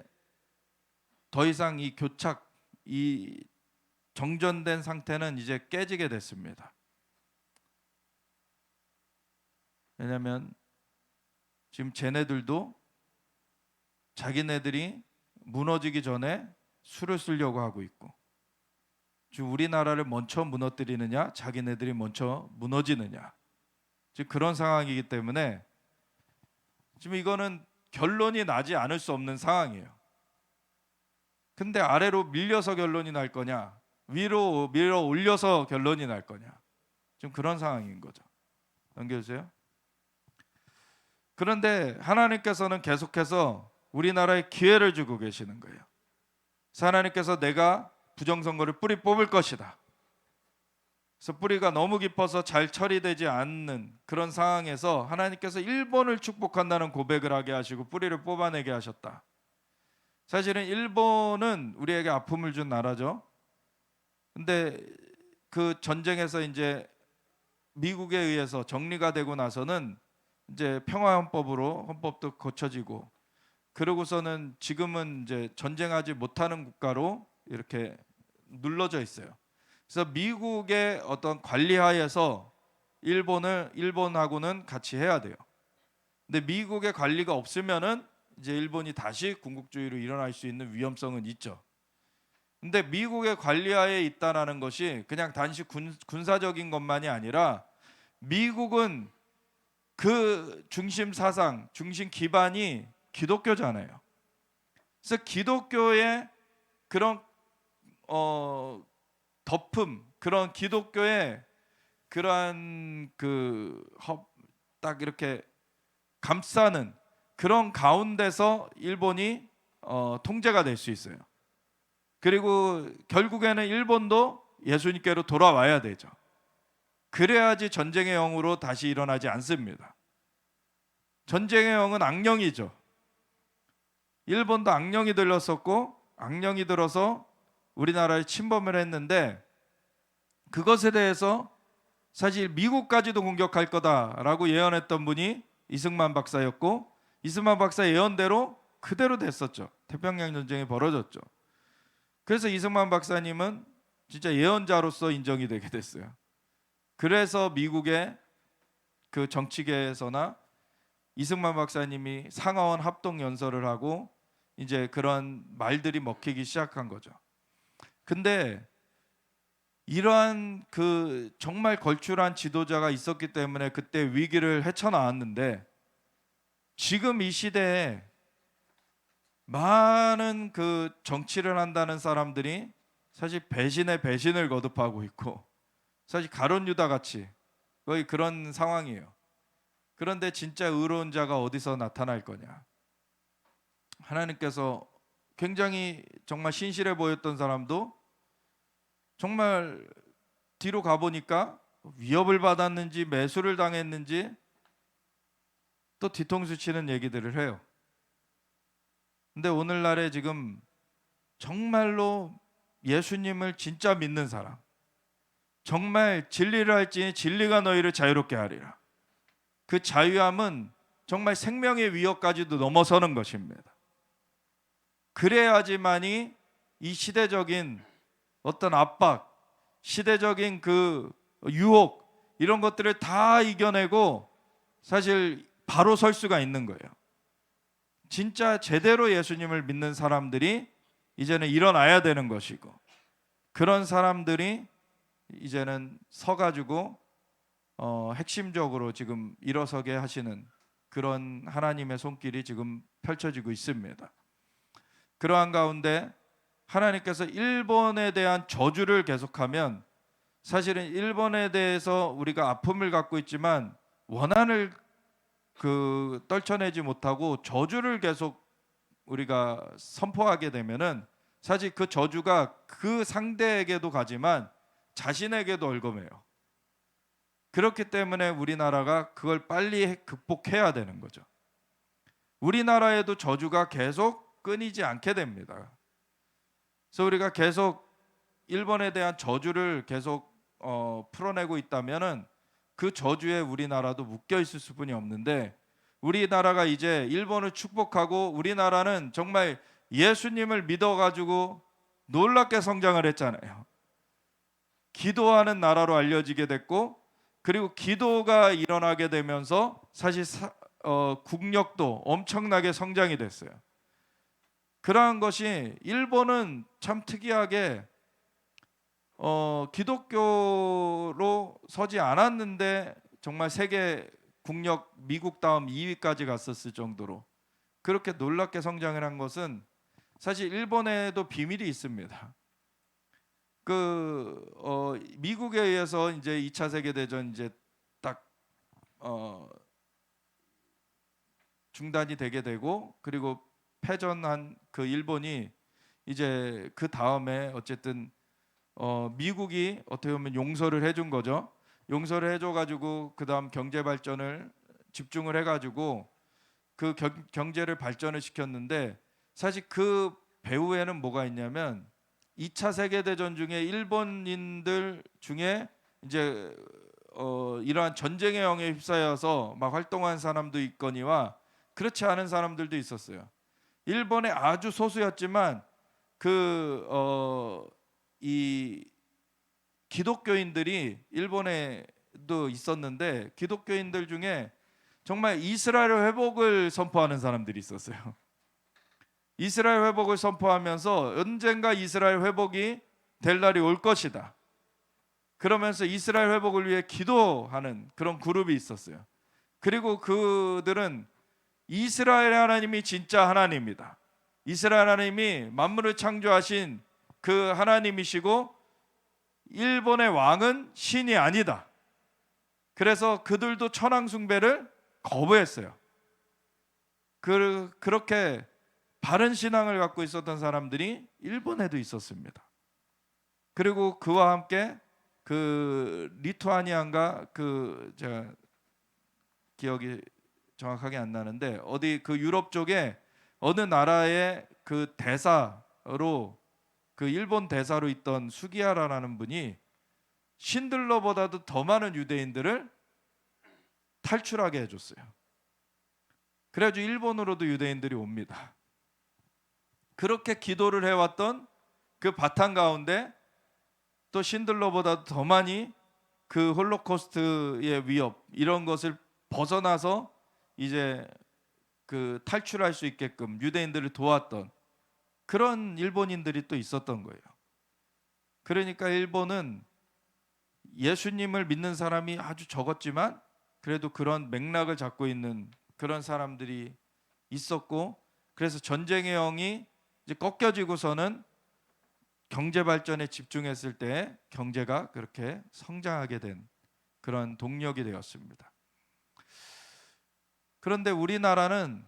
더 이상 이 교착, 이 정전된 상태는 이제 깨지게 됐습니다. 왜냐하면 지금 쟤네들도 자기네들이 무너지기 전에 수를 쓰려고 하고 있고 지금 우리나라를 먼저 무너뜨리느냐 자기네들이 먼저 무너지느냐 지금 그런 상황이기 때문에 지금 이거는 결론이 나지 않을 수 없는 상황이에요. 근데 아래로 밀려서 결론이 날 거냐 위로 밀어 올려서 결론이 날 거냐 지금 그런 상황인 거죠. 넘겨주세요. 그런데 하나님께서는 계속해서 우리나라에 기회를 주고 계시는 거예요. 하나님께서 내가 부정선거를 뿌리 뽑을 것이다. 그래서 뿌리가 너무 깊어서 잘 처리되지 않는 그런 상황에서 하나님께서 일본을 축복한다는 고백을 하게 하시고 뿌리를 뽑아내게 하셨다. 사실은 일본은 우리에게 아픔을 준 나라죠. 근데 그 전쟁에서 이제 미국에 의해서 정리가 되고 나서는 이제 평화헌법으로 헌법도 고쳐지고 그러고서는 지금은 이제 전쟁하지 못하는 국가로 이렇게 눌러져 있어요. 그래서 미국의 어떤 관리하에서 일본하고는 같이 해야 돼요. 근데 미국의 관리가 없으면은 이제 일본이 다시 군국주의로 일어날 수 있는 위험성은 있죠. 근데 미국의 관리하에 있다라는 것이 그냥 단지 군사적인 것만이 아니라 미국은 그 중심 사상, 중심 기반이 기독교잖아요. 그래서 기독교의 그런 덮음, 그런 기독교의 그러한 딱 이렇게 감싸는 그런 가운데서 일본이 통제가 될 수 있어요. 그리고 결국에는 일본도 예수님께로 돌아와야 되죠. 그래야지 전쟁의 영으로 다시 일어나지 않습니다. 전쟁의 영은 악령이죠. 일본도 악령이 들렸었고 악령이 들어서 우리나라에 침범을 했는데 그것에 대해서 사실 미국까지도 공격할 거다라고 예언했던 분이 이승만 박사였고 이승만 박사 예언대로 그대로 됐었죠. 태평양 전쟁이 벌어졌죠. 그래서 이승만 박사님은 진짜 예언자로서 인정이 되게 됐어요. 그래서 미국의 그 정치계에서나 이승만 박사님이 상하원 합동 연설을 하고 이제 그런 말들이 먹히기 시작한 거죠. 근데 이러한 그 정말 걸출한 지도자가 있었기 때문에 그때 위기를 헤쳐나왔는데 지금 이 시대에 많은 그 정치를 한다는 사람들이 사실 배신에 배신을 거듭하고 있고 사실 가룟 유다 같이 거의 그런 상황이에요. 그런데 진짜 의로운 자가 어디서 나타날 거냐? 하나님께서 굉장히 정말 신실해 보였던 사람도 정말 뒤로 가보니까 위협을 받았는지 매수를 당했는지 또 뒤통수 치는 얘기들을 해요. 근데 오늘날에 지금 정말로 예수님을 진짜 믿는 사람, 정말 진리를 할지니 진리가 너희를 자유롭게 하리라. 그 자유함은 정말 생명의 위협까지도 넘어서는 것입니다. 그래야지만이 이 시대적인 어떤 압박, 시대적인 그 유혹 이런 것들을 다 이겨내고 사실 바로 설 수가 있는 거예요. 진짜 제대로 예수님을 믿는 사람들이 이제는 일어나야 되는 것이고 그런 사람들이 이제는 서가지고 핵심적으로 지금 일어서게 하시는 그런 하나님의 손길이 지금 펼쳐지고 있습니다. 그러한 가운데 하나님께서 일본에 대한 저주를 계속하면 사실은 일본에 대해서 우리가 아픔을 갖고 있지만 원한을 떨쳐내지 못하고 저주를 계속 우리가 선포하게 되면은 사실 그 저주가 그 상대에게도 가지만 자신에게도 얽어매요. 그렇기 때문에 우리나라가 그걸 빨리 극복해야 되는 거죠. 우리나라에도 저주가 계속 끊이지 않게 됩니다. 그래서 우리가 계속 일본에 대한 저주를 계속 풀어내고 있다면은 그 저주에 우리나라도 묶여 있을 수뿐이 없는데 우리나라가 이제 일본을 축복하고 우리나라는 정말 예수님을 믿어가지고 놀랍게 성장을 했잖아요. 기도하는 나라로 알려지게 됐고 그리고 기도가 일어나게 되면서 사실 국력도 엄청나게 성장이 됐어요. 그러한 것이 일본은 참 특이하게 기독교로 서지 않았는데 정말 세계 국력 미국 다음 2위까지 갔었을 정도로 그렇게 놀랍게 성장을 한 것은 사실 일본에도 비밀이 있습니다. 미국에 의해서 이제 2차 세계 대전 이제 딱 중단이 되게 되고 그리고 패전한 그 일본이 이제 그 다음에 어쨌든 미국이 어떻게 보면 용서를 해준 거죠. 용서를 해줘가지고 그 다음 경제 발전을 집중을 해가지고 그 경제를 발전을 시켰는데 사실 그 배후에는 뭐가 있냐면 2차 세계대전 중에 일본인들 중에 이제 이러한 전쟁의 영에 휩싸여서 막 활동한 사람도 있거니와 그렇지 않은 사람들도 있었어요. 일본의 아주 소수였지만 이 기독교인들이 일본에도 있었는데 기독교인들 중에 정말 이스라엘 회복을 선포하는 사람들이 있었어요. 이스라엘 회복을 선포하면서 언젠가 이스라엘 회복이 될 날이 올 것이다. 그러면서 이스라엘 회복을 위해 기도하는 그런 그룹이 있었어요. 그리고 그들은 이스라엘 하나님이 진짜 하나님이다. 이스라엘 하나님이 만물을 창조하신 그 하나님이시고 일본의 왕은 신이 아니다. 그래서 그들도 천황 숭배를 거부했어요. 그렇게 바른 신앙을 갖고 있었던 사람들이 일본에도 있었습니다. 그리고 그와 함께 그 리투아니아인가 그 제가 기억이 정확하게 안 나는데 어디 그 유럽 쪽에 어느 나라의 그 대사로 그 일본 대사로 있던 수기야라라는 분이 신들러보다도 더 많은 유대인들을 탈출하게 해줬어요. 그래가지고 일본으로도 유대인들이 옵니다. 그렇게 기도를 해왔던 그 바탕 가운데 또 신들러보다도 더 많이 그 홀로코스트의 위협 이런 것을 벗어나서 이제 그 탈출할 수 있게끔 유대인들을 도왔던 그런 일본인들이 또 있었던 거예요. 그러니까 일본은 예수님을 믿는 사람이 아주 적었지만 그래도 그런 맥락을 잡고 있는 그런 사람들이 있었고, 그래서 전쟁의 영이 이제 꺾여지고서는 경제 발전에 집중했을 때 경제가 그렇게 성장하게 된 그런 동력이 되었습니다. 그런데 우리나라는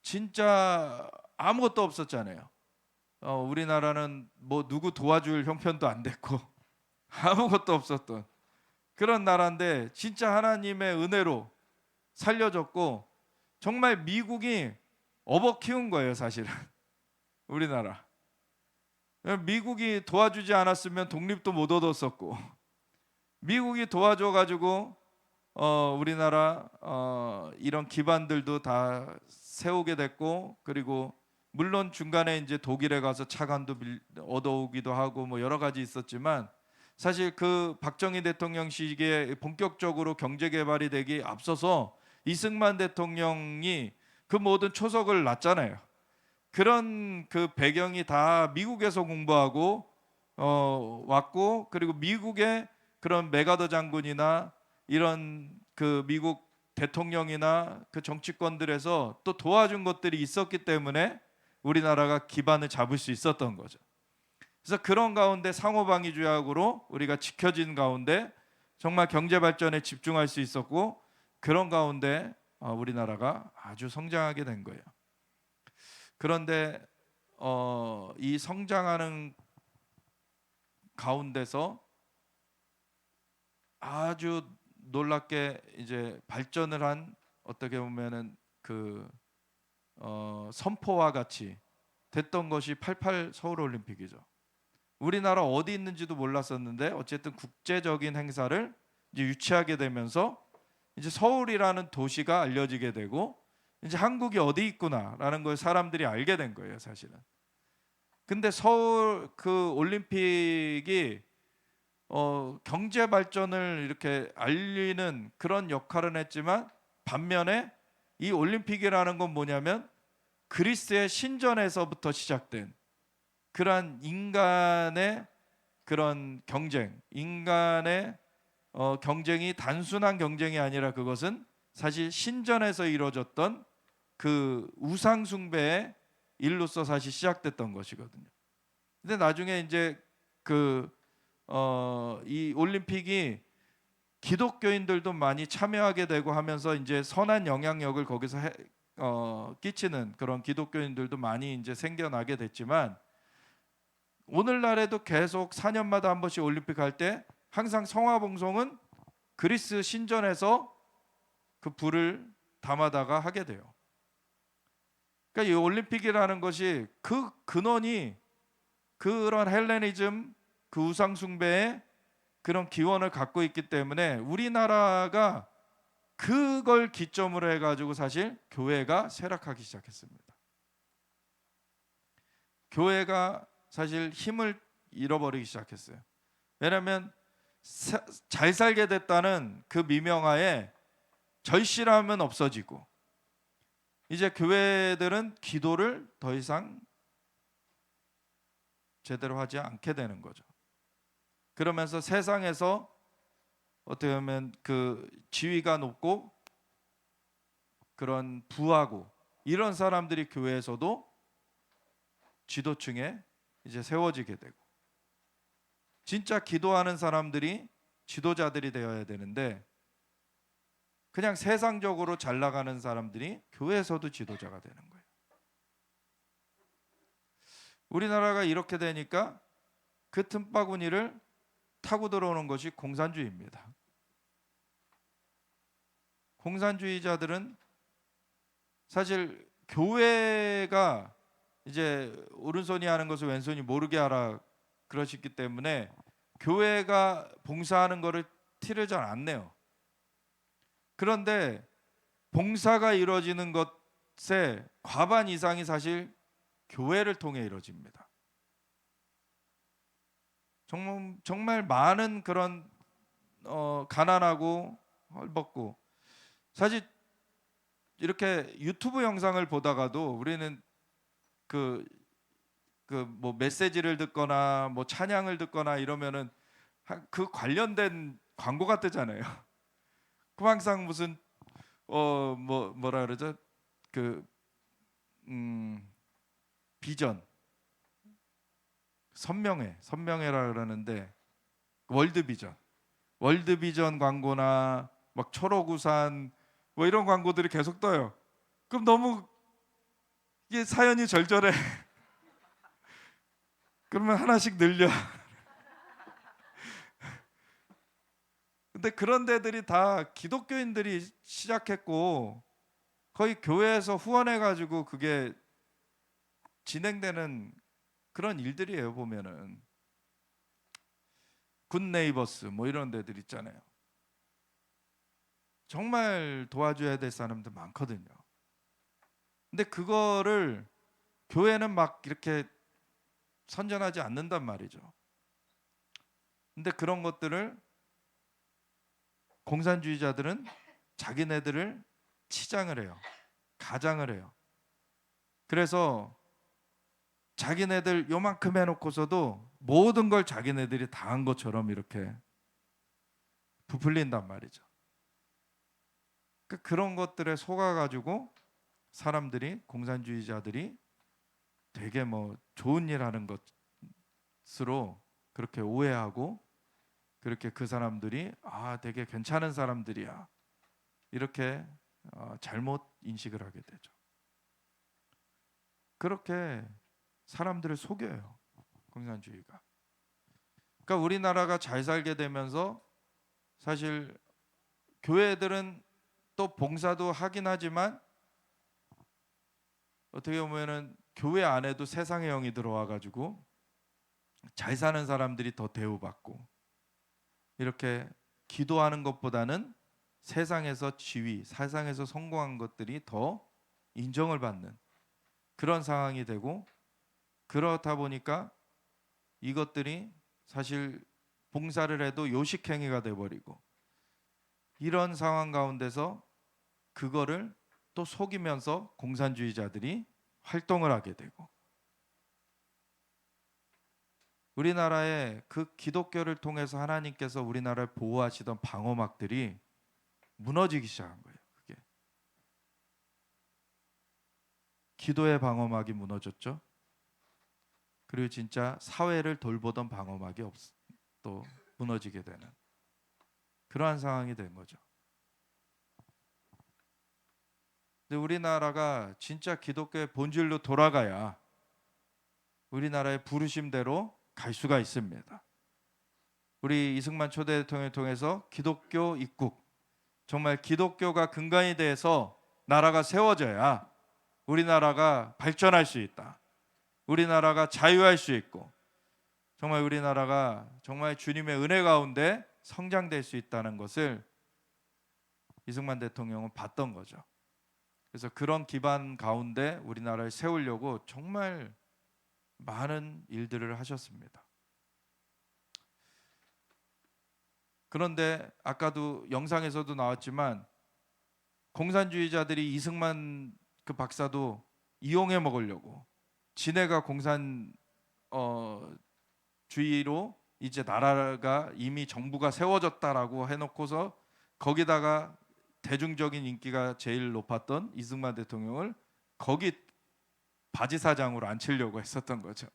진짜 아무것도 없었잖아요. 우리나라는 뭐 누구 도와줄 형편도 안 됐고 아무것도 없었던 그런 나라인데 진짜 하나님의 은혜로 살려줬고 정말 미국이 업어 키운 거예요, 사실은. 우리나라. 미국이 도와주지 않았으면 독립도 못 얻었었고 미국이 도와줘 가지고 우리나라 이런 기반들도 다 세우게 됐고, 그리고 물론 중간에 이제 독일에 가서 차관도 얻어오기도 하고 뭐 여러 가지 있었지만 사실 그 박정희 대통령 시기에 본격적으로 경제 개발이 되기 앞서서 이승만 대통령이 그 모든 초석을 놨잖아요. 그런 그 배경이 다 미국에서 공부하고 왔고, 그리고 미국의 그런 메가더 장군이나 이런 그 미국 대통령이나 그 정치권들에서 또 도와준 것들이 있었기 때문에 우리나라가 기반을 잡을 수 있었던 거죠. 그래서 그런 가운데 상호방위주의학으로 우리가 지켜진 가운데 정말 경제 발전에 집중할 수 있었고, 그런 가운데 우리나라가 아주 성장하게 된 거예요. 그런데 이 성장하는 가운데서 아주 놀랍게 이제 발전을 한, 어떻게 보면은 그 선포와 같이 됐던 것이 88 서울 올림픽이죠. 우리나라 어디 있는지도 몰랐었는데 어쨌든 국제적인 행사를 이제 유치하게 되면서 이제 서울이라는 도시가 알려지게 되고 이제 한국이 어디 있구나라는 걸 사람들이 알게 된 거예요, 사실은. 근데 서울 그 올림픽이 경제 발전을 이렇게 알리는 그런 역할은 했지만 반면에 이 올림픽이라는 건 뭐냐면 그리스의 신전에서부터 시작된 그러한 인간의 그런 경쟁, 인간의 경쟁이 단순한 경쟁이 아니라 그것은 사실 신전에서 이루어졌던 그 우상 숭배의 일로서 사실 시작됐던 것이거든요. 근데 나중에 이제 이 올림픽이 기독교인들도 많이 참여하게 되고 하면서 이제 선한 영향력을 거기서 끼치는 그런 기독교인들도 많이 이제 생겨나게 됐지만, 오늘날에도 계속 4년마다 한 번씩 올림픽 할 때 항상 성화봉송은 그리스 신전에서 그 불을 담아다가 하게 돼요. 그러니까 이 올림픽이라는 것이 그 근원이 그런 헬레니즘, 그 우상 숭배의 그런 기원을 갖고 있기 때문에 우리나라가 그걸 기점으로 해가지고 사실 교회가 쇠락하기 시작했습니다. 교회가 사실 힘을 잃어버리기 시작했어요. 왜냐하면 잘 살게 됐다는 그 미명하에 절실함은 없어지고 이제 교회들은 기도를 더 이상 제대로 하지 않게 되는 거죠. 그러면서 세상에서 어떻게 보면 그 지위가 높고 그런 부하고 이런 사람들이 교회에서도 지도층에 이제 세워지게 되고, 진짜 기도하는 사람들이 지도자들이 되어야 되는데 그냥 세상적으로 잘 나가는 사람들이 교회에서도 지도자가 되는 거예요. 우리나라가 이렇게 되니까 그 틈바구니를 타고 들어오는 것이 공산주의입니다. 공산주의자들은 사실 교회가 이제 오른손이 하는 것을 왼손이 모르게 하라 그러셨기 때문에 교회가 봉사하는 것을 티를 잘 안 내요. 그런데 봉사가 이루어지는 것의 과반 이상이 사실 교회를 통해 이루어집니다. 정말 많은 그런 가난하고 헐벗고, 사실 이렇게 유튜브 영상을 보다가도 우리는 그 뭐 메시지를 듣거나 뭐 찬양을 듣거나 이러면은 그 관련된 광고가 뜨잖아요. 그럼 항상 무슨 뭐라 그러죠? 그 비전, 선명해라 그러는데 월드비전 광고나 막 초록우산 뭐 이런 광고들이 계속 떠요. 그럼 너무 이게 사연이 절절해. 그러면 하나씩 늘려. 근데 그런 데들이 다 기독교인들이 시작했고 거의 교회에서 후원해 가지고 그게 진행되는 그런 일들이에요. 보면은 굿네이버스 뭐 이런 데들 있잖아요. 정말 도와줘야 될 사람들 많거든요. 근데 그거를 교회는 막 이렇게 선전하지 않는단 말이죠. 근데 그런 것들을 공산주의자들은 자기네들을 치장을 해요. 가장을 해요. 그래서 자기네들 요만큼 해놓고서도 모든 걸 자기네들이 다 한 것처럼 이렇게 부풀린단 말이죠. 그런 것들에 속아가지고 사람들이, 공산주의자들이 되게 뭐 좋은 일 하는 것으로 그렇게 오해하고, 그렇게 그 사람들이 되게 괜찮은 사람들이야 이렇게 잘못 인식을 하게 되죠. 그렇게 사람들을 속여요, 공산주의가. 그러니까 우리나라가 잘 살게 되면서 사실 교회들은 또 봉사도 하긴 하지만 어떻게 보면은 교회 안에도 세상의 영이 들어와 가지고 잘 사는 사람들이 더 대우받고, 이렇게 기도하는 것보다는 세상에서 지위, 세상에서 성공한 것들이 더 인정을 받는 그런 상황이 되고, 그렇다 보니까 이것들이 사실 봉사를 해도 요식행위가 돼버리고, 이런 상황 가운데서 그거를 또 속이면서 공산주의자들이 활동을 하게 되고, 우리나라의 그 기독교를 통해서 하나님께서 우리나라를 보호하시던 방어막들이 무너지기 시작한 거예요. 그게 기도의 방어막이 무너졌죠. 그리고 진짜 사회를 돌보던 방어막이 또 무너지게 되는 그러한 상황이 된 거죠. 근데 우리나라가 진짜 기독교의 본질로 돌아가야 우리나라의 부르심대로 갈 수가 있습니다. 우리 이승만 초대 대통령을 통해서 기독교 입국, 정말 기독교가 근간이 돼서 나라가 세워져야 우리나라가 발전할 수 있다. 우리나라가 자유할 수 있고, 정말 우리나라가 정말 주님의 은혜 가운데 성장될 수 있다는 것을 이승만 대통령은 봤던 거죠. 그래서 그런 기반 가운데 우리나라를 세우려고 정말 많은 일들을 하셨습니다. 그런데 아까도 영상에서도 나왔지만 공산주의자들이 이승만 그 박사도 이용해 먹으려고, 지네가 공산주의로 이제 나라가 이미 정부가 세워졌다라고 해놓고서 거기다가 대중적인 인기가 제일 높았던 이승만 대통령을 거기 바지사장으로 앉히려고 했었던 거죠.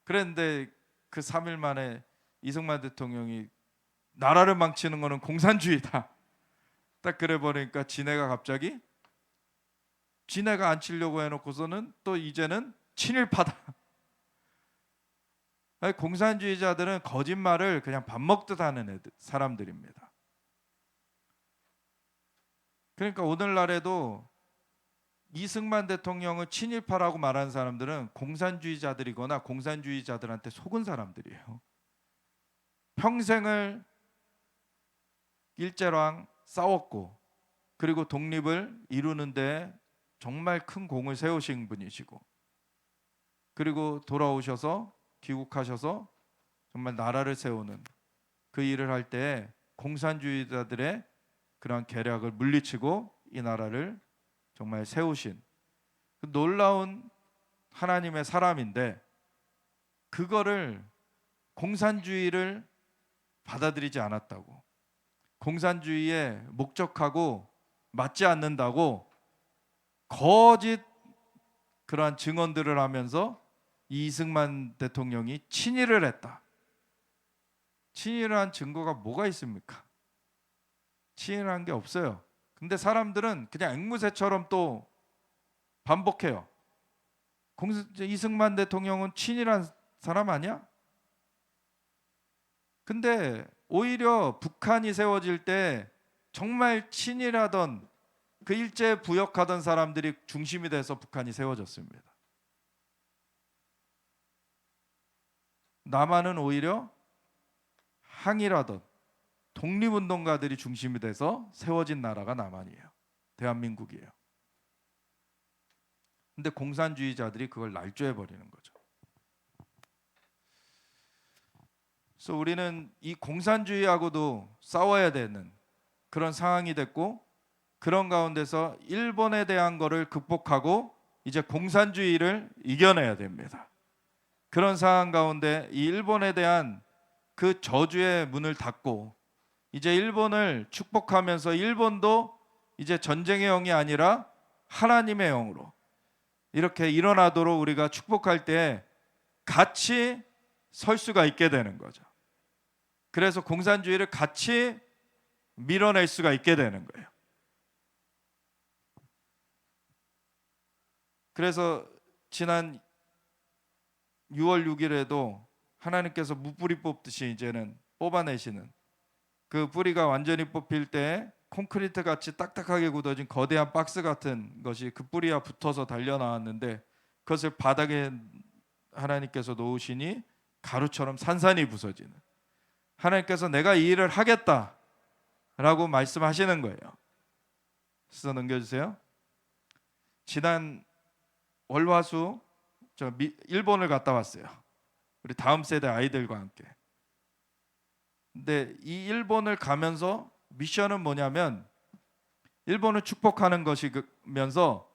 그런데 그 3일 만에 이승만 대통령이 나라를 망치는 거는 공산주의다, 딱 그래 버리니까 지네가 갑자기 지네가 앉히려고 해놓고서는 또 이제는 친일파다. 아니, 공산주의자들은 거짓말을 그냥 밥 먹듯 하는 사람들입니다. 그러니까 오늘날에도 이승만 대통령을 친일파라고 말하는 사람들은 공산주의자들이거나 공산주의자들한테 속은 사람들이에요. 평생을 일제랑 싸웠고 그리고 독립을 이루는데 정말 큰 공을 세우신 분이시고 그리고 돌아오셔서 귀국하셔서 정말 나라를 세우는 그 일을 할 때 공산주의자들의 그런 계략을 물리치고 이 나라를 정말 세우신 그 놀라운 하나님의 사람인데 그거를 공산주의를 받아들이지 않았다고, 공산주의에 목적하고 맞지 않는다고 거짓 그러한 증언들을 하면서 이승만 대통령이 친일을 했다. 친일을 한 증거가 뭐가 있습니까? 친일을 한 게 없어요. 근데 사람들은 그냥 앵무새처럼 또 반복해요. 이승만 대통령은 친일한 사람 아니야? 근데 오히려 북한이 세워질 때 정말 친일하던 그 일제 부역하던 사람들이 중심이 돼서 북한이 세워졌습니다. 남한은 오히려 항일하던 독립운동가들이 중심이 돼서 세워진 나라가 남한이에요. 대한민국이에요. 근데 공산주의자들이 그걸 날조해 버리는 거죠. 그래서 우리는 이 공산주의하고도 싸워야 되는 그런 상황이 됐고 그런 가운데서 일본에 대한 거를 극복하고 이제 공산주의를 이겨내야 됩니다. 그런 상황 가운데 이 일본에 대한 그 저주의 문을 닫고 이제 일본을 축복하면서 일본도 이제 전쟁의 영이 아니라 하나님의 영으로 이렇게 일어나도록 우리가 축복할 때 같이 설 수가 있게 되는 거죠. 그래서 공산주의를 같이 밀어낼 수가 있게 되는 거예요. 그래서 지난 6월 6일에도 하나님께서 무뿌리 뽑듯이 이제는 뽑아내시는 그 뿌리가 완전히 뽑힐 때 콘크리트 같이 딱딱하게 굳어진 거대한 박스 같은 것이 그 뿌리와 붙어서 달려나왔는데 그것을 바닥에 하나님께서 놓으시니 가루처럼 산산이 부서지는, 하나님께서 내가 이 일을 하겠다라고 말씀하시는 거예요. 그래서 넘겨주세요. 지난 월화수 일본을 갔다 왔어요. 우리 다음 세대 아이들과 함께. 근데 이 일본을 가면서 미션은 뭐냐면 일본을 축복하는 것이면서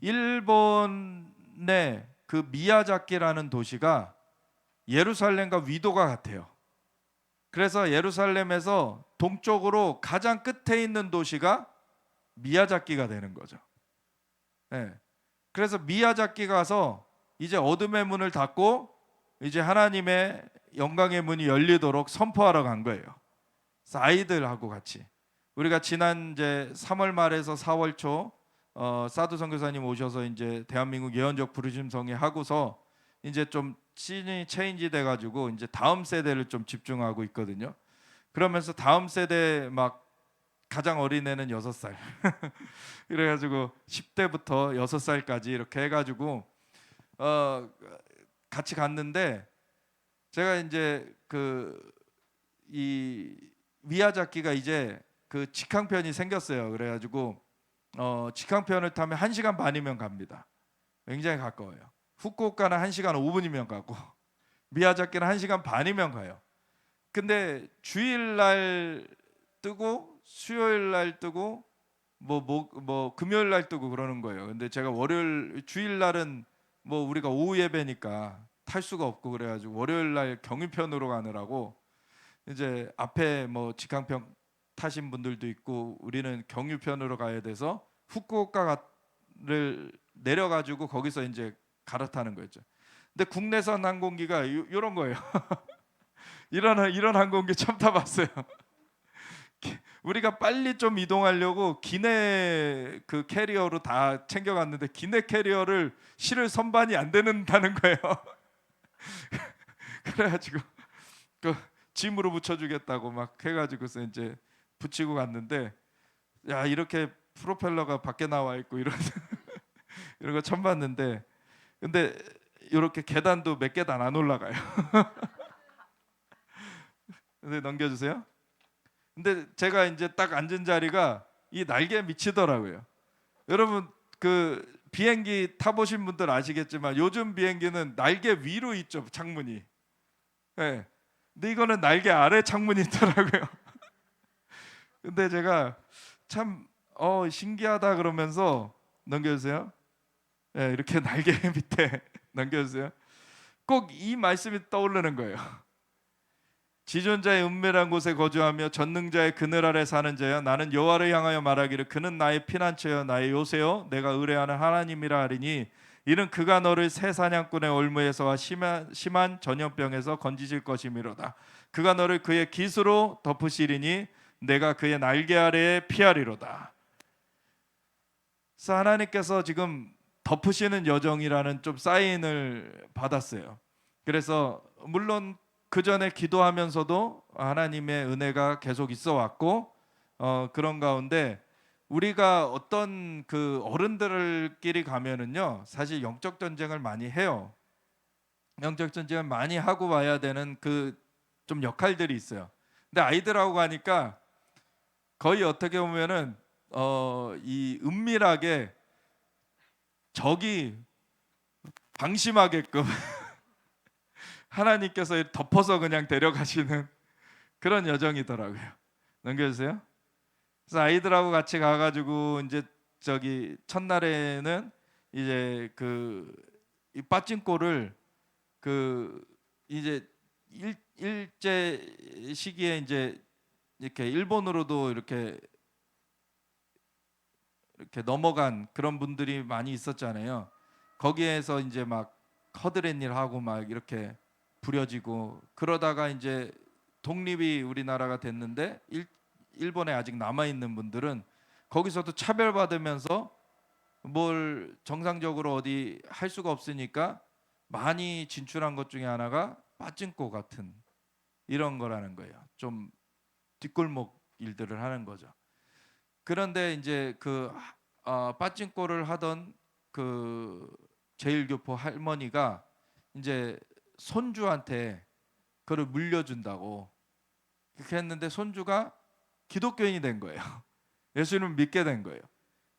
일본의 그 미야자키라는 도시가 예루살렘과 위도가 같아요. 그래서 예루살렘에서 동쪽으로 가장 끝에 있는 도시가 미야자키가 되는 거죠. 네. 그래서 미야자키 가서 이제 어둠의 문을 닫고 이제 하나님의 영광의 문이 열리도록 선포하러 간 거예요. 그래서 아이들하고 같이 우리가 지난 이제 3월 말에서 4월 초 사두 선교사님 오셔서 이제 대한민국 예언적 부르심성회 하고서 이제 좀 씬이 체인지 돼가지고 이제 다음 세대를 좀 집중하고 있거든요. 그러면서 다음 세대 막 가장 어린 애는 6살 이래가지고 10대부터 6살까지 이렇게 해가지고 같이 갔는데 제가 이제 이 미야자키가 이제 그 직항편이 생겼어요. 그래가지고 직항편을 타면 1시간 반이면 갑니다. 굉장히 가까워요. 후쿠오카는 1시간 5분이면 가고 미야자키는 1시간 반이면 가요. 근데 주일날 뜨고 수요일 날 뜨고 뭐 금요일 날 뜨고 그러는 거예요. 근데 제가 월요일 주일날은 뭐 우리가 오후 예배니까 탈 수가 없고 그래가지고 월요일 날 경유편으로 가느라고 이제 앞에 뭐 직항편 타신 분들도 있고 우리는 경유편으로 가야 돼서 후쿠오카를 내려가지고 거기서 이제 갈아타는 거였죠. 근데 국내선 항공기가 이런 거예요. 이런 항공기 처음 타봤어요. 우리가 빨리 좀 이동하려고 기내 그 캐리어로 다 챙겨갔는데 기내 캐리어를 실을 선반이 안 되는다는 거예요. 그래가지고 그 짐으로 붙여주겠다고 막 해가지고서 이제 붙이고 갔는데, 야 이렇게 프로펠러가 밖에 나와 있고 이런 이런 거 처음 봤는데, 근데 이렇게 계단도 몇 계단 안 올라가요. 근데 넘겨주세요. 근데 제가 이제 딱 앉은 자리가 이 날개에 미치더라고요. 여러분 그 비행기 타보신 분들 아시겠지만 요즘 비행기는 날개 위로 있죠, 창문이. 네. 근데 이거는 날개 아래 창문이 있더라고요. 근데 제가 참 신기하다 그러면서 넘겨주세요. 네, 이렇게 날개 밑에 넘겨주세요. 꼭 이 말씀이 떠오르는 거예요. 지존자의 은밀한 곳에 거주하며 전능자의 그늘 아래 사는 자여, 나는 여호와를 향하여 말하기를 그는 나의 피난처여 나의 요새여 내가 의뢰하는 하나님이라 하리니, 이는 그가 너를 새 사냥꾼의 올무에서와 심한 전염병에서 건지실 것이미로다. 그가 너를 그의 깃으로 덮으시리니 내가 그의 날개 아래에 피하리로다. 그래서 하나님께서 지금 덮으시는 여정이라는 좀 사인을 받았어요. 그래서 물론 그 전에 기도하면서도 하나님의 은혜가 계속 있어 왔고, 그런 가운데 우리가 어떤 그 어른들끼리 가면은요, 사실 영적 전쟁을 많이 해요. 영적 전쟁을 많이 하고 와야 되는 그 좀 역할들이 있어요. 근데 아이들하고 가니까 거의 어떻게 보면은 이 은밀하게 적이 방심하게끔 하나님께서 덮어서 그냥 데려가시는 그런 여정이더라고요. 넘겨주세요. 그래서 아이들하고 같이 가가지고 이제 저기 첫날에는 이제 이 빠진코를 그 이제 일제 시기에 이제 이렇게 일본으로도 이렇게 넘어간 그런 분들이 많이 있었잖아요. 거기에서 이제 막 허드렛 일 하고 막 이렇게 부려지고, 그러다가 이제 독립이 우리나라가 됐는데 일본에 아직 남아 있는 분들은 거기서도 차별받으면서 뭘 정상적으로 어디 할 수가 없으니까 많이 진출한 것 중에 하나가 빠진코 같은 이런 거라는 거예요. 좀 뒷골목 일들을 하는 거죠. 그런데 이제 빠진코를 하던 그 제일교포 할머니가 이제 손주한테 그걸 물려준다고 그렇게 했는데, 손주가 기독교인이 된 거예요. 예수님을 믿게 된 거예요.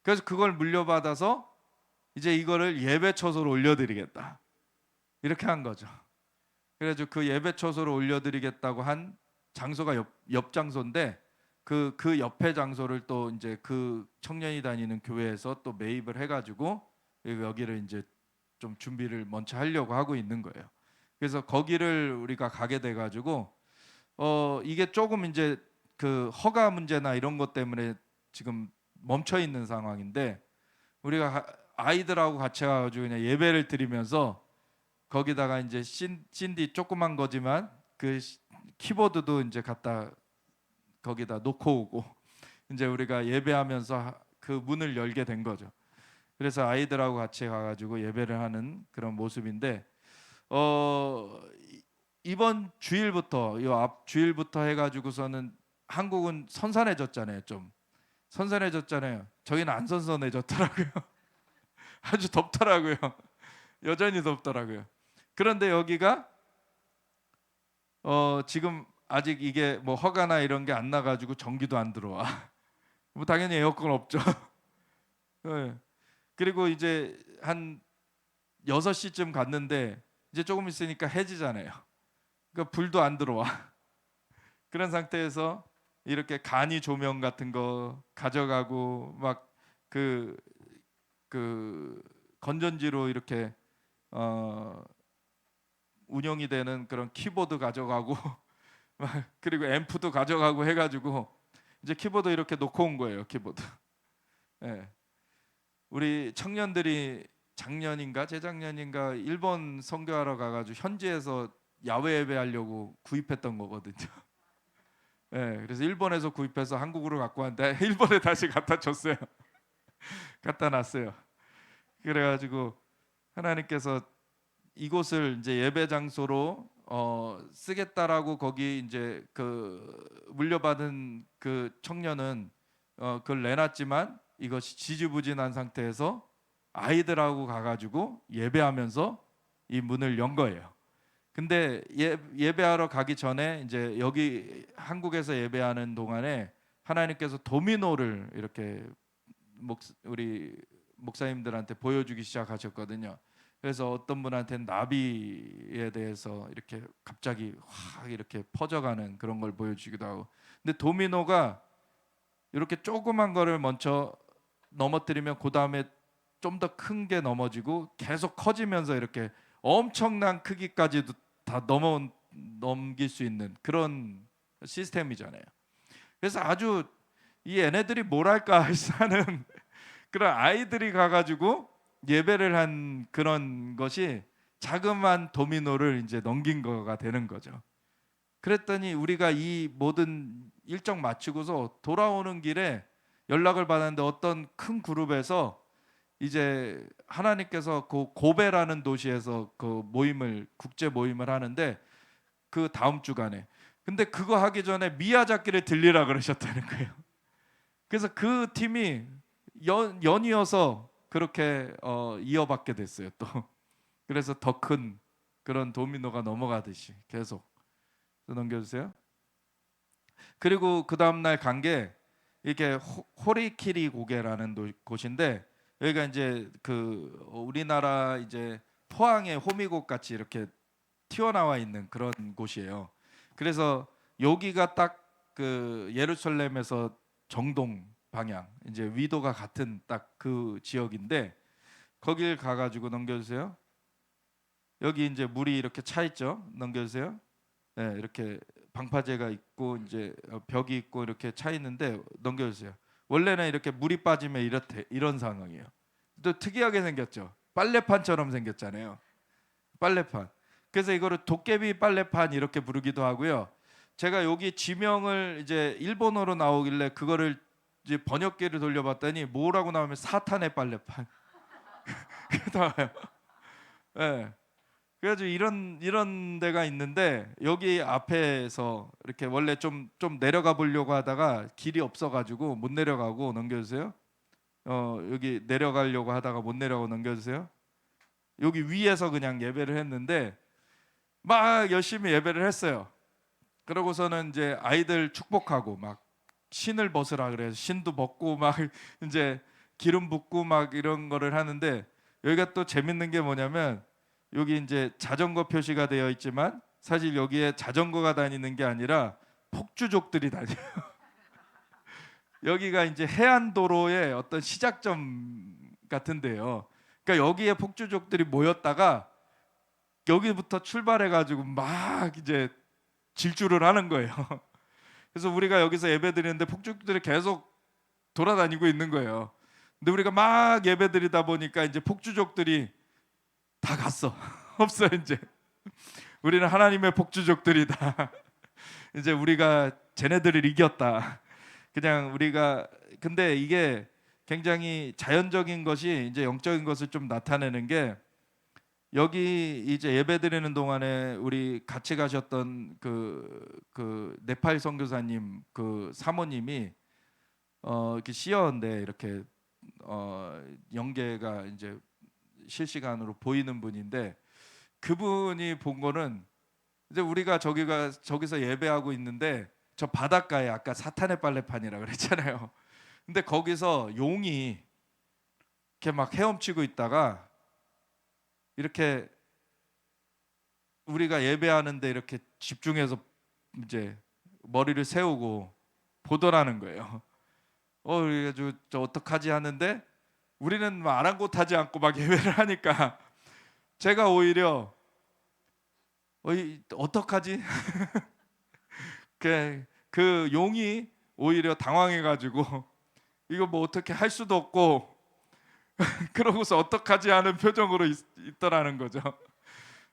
그래서 그걸 물려받아서 이제 이거를 예배 처소로 올려드리겠다 이렇게 한 거죠. 그래가지고 그 예배 처소로 올려드리겠다고 한 장소가 옆 장소인데, 그 옆에 장소를 또 이제 그 청년이 다니는 교회에서 또 매입을 해가지고 여기를 이제 좀 준비를 먼저 하려고 하고 있는 거예요. 그래서 거기를 우리가 가게 돼가지고 이게 조금 이제 그 허가 문제나 이런 것 때문에 지금 멈춰 있는 상황인데, 우리가 아이들하고 같이 가가지고 그냥 예배를 드리면서 거기다가 이제 CD 조그만 거지만 그 키보드도 이제 갖다 거기다 놓고 오고 이제 우리가 예배하면서 그 문을 열게 된 거죠. 그래서 아이들하고 같이 가가지고 예배를 하는 그런 모습인데, 이번 주일부터 이 앞 주일부터 해가지고서는 한국은 선선해졌잖아요. 좀 선선해졌잖아요. 저기는 안 선선해졌더라고요. 아주 덥더라고요. 여전히 덥더라고요. 그런데 여기가 지금 아직 이게 뭐 허가나 이런 게 안 나가지고 전기도 안 들어와. 뭐 당연히 에어컨 없죠. 네. 그리고 이제 한 6시쯤 갔는데 이제 조금 있으니까 해지잖아요. 그러니까 불도 안 들어와. 그런 상태에서 이렇게 간이 조명 같은 거 가져가고 막 그 건전지로 이렇게 운영이 되는 그런 키보드 가져가고 그리고 앰프도 가져가고 해가지고 이제 키보드 이렇게 놓고 온 거예요. 키보드. 네. 우리 청년들이 작년인가 재작년인가 일본 선교하러 가가지고 현지에서 야외 예배하려고 구입했던 거거든요. 네, 그래서 일본에서 구입해서 한국으로 갖고 왔는데 일본에 다시 갖다 줬어요. 갖다 놨어요. 그래가지고 하나님께서 이곳을 이제 예배 장소로 쓰겠다라고 거기 이제 그 물려받은 그 청년은 그걸 내놨지만 이것이 지지부진한 상태에서 아이들하고 가가지고 예배하면서 이 문을 연 거예요. 근데 예배하러 가기 전에 이제 여기 한국에서 예배하는 동안에 하나님께서 도미노를 이렇게 우리 목사님들한테 보여주기 시작하셨거든요. 그래서 어떤 분한테는 나비에 대해서 이렇게 갑자기 확 이렇게 퍼져가는 그런 걸 보여주기도 하고, 근데 도미노가 이렇게 조그만 거를 먼저 넘어뜨리면 그 다음에 좀 더 큰 게 넘어지고 계속 커지면서 이렇게 엄청난 크기까지도 다 넘길 수 있는 그런 시스템이잖아요. 그래서 아주 이 얘네들이 뭘 할까 하는 그런 아이들이 가가지고 예배를 한 그런 것이 자그마한 도미노를 이제 넘긴 거가 되는 거죠. 그랬더니 우리가 이 모든 일정 마치고서 돌아오는 길에 연락을 받았는데 어떤 큰 그룹에서 이제 하나님께서 그 고베라는 도시에서 그 모임을 국제 모임을 하는데 그 다음 주간에, 근데 그거 하기 전에 미야자키를 들리라 그러셨다는 거예요. 그래서 그 팀이 연이어서 그렇게 이어받게 됐어요 또. 그래서 더 큰 그런 도미노가 넘어가듯이 계속 넘겨주세요. 그리고 그 다음 날 간 게 이게 호리키리 고개라는 곳인데, 여기가 이제 그 우리나라 이제 포항의 호미곶 같이 이렇게 튀어나와 있는 그런 곳이에요. 그래서 여기가 딱 그 예루살렘에서 정동 방향, 이제 위도가 같은 딱 그 지역인데, 거길 가가지고 넘겨주세요. 여기 이제 물이 이렇게 차 있죠. 넘겨주세요. 네, 이렇게 방파제가 있고 이제 벽이 있고 이렇게 차 있는데 넘겨주세요. 원래는 이렇게 물이 빠지면 이런 상황이에요. 또 특이하게 생겼죠. 빨래판처럼 생겼잖아요. 빨래판. 그래서 이거를 도깨비 빨래판 이렇게 부르기도 하고요. 제가 여기 지명을 이제 일본어로 나오길래 그거를 이제 번역기를 돌려봤더니 뭐라고 나오면 사탄의 빨래판. 나와요. 네. 그래가지고 이런 데가 있는데, 여기 앞에서 이렇게 원래 좀 내려가 보려고 하다가 길이 없어가지고 못 내려가고 넘겨주세요. 여기 내려가려고 하다가 못 내려가고 넘겨주세요. 여기 위에서 그냥 예배를 했는데 막 열심히 예배를 했어요. 그러고서는 이제 아이들 축복하고 막 신을 벗으라 그래서 신도 벗고 막 이제 기름 붓고 막 이런 거를 하는데, 여기가 또 재밌는 게 뭐냐면 여기 이제 자전거 표시가 되어 있지만 사실 여기에 자전거가 다니는 게 아니라 폭주족들이 다녀요. 여기가 이제 해안도로의 어떤 시작점 같은데요. 그러니까 여기에 폭주족들이 모였다가 여기부터 출발해가지고 막 이제 질주를 하는 거예요. 그래서 우리가 여기서 예배드리는데 폭주족들이 계속 돌아다니고 있는 거예요. 근데 우리가 막 예배드리다 보니까 이제 폭주족들이 다 갔어. 없어 이제. 우리는 하나님의 폭주족들이다. 이제 우리가 쟤네들을 이겼다. 그냥 우리가, 근데 이게 굉장히 자연적인 것이 이제 영적인 것을 좀 나타내는 게, 여기 이제 예배드리는 동안에 우리 같이 가셨던 그 네팔 선교사님 그 사모님이 이렇게 시어인데 이렇게 연계가 이제 실시간으로 보이는 분인데, 그분이 본 거는 이제 우리가 저기서 예배하고 있는데 저 바닷가에 아까 사탄의 빨래판이라 그랬잖아요. 근데 거기서 용이 이렇게 막 헤엄치고 있다가 이렇게 우리가 예배하는데 이렇게 집중해서 이제 머리를 세우고 보더라는 거예요. 그래가지고 저 어떡하지 하는데, 우리는 막 아랑곳하지 않고 막 예배를 하니까 제가 오히려 어떡하지? 그 용이 오히려 당황해가지고 이거 뭐 어떻게 할 수도 없고 그러고서 어떡하지 하는 표정으로 있더라는 거죠.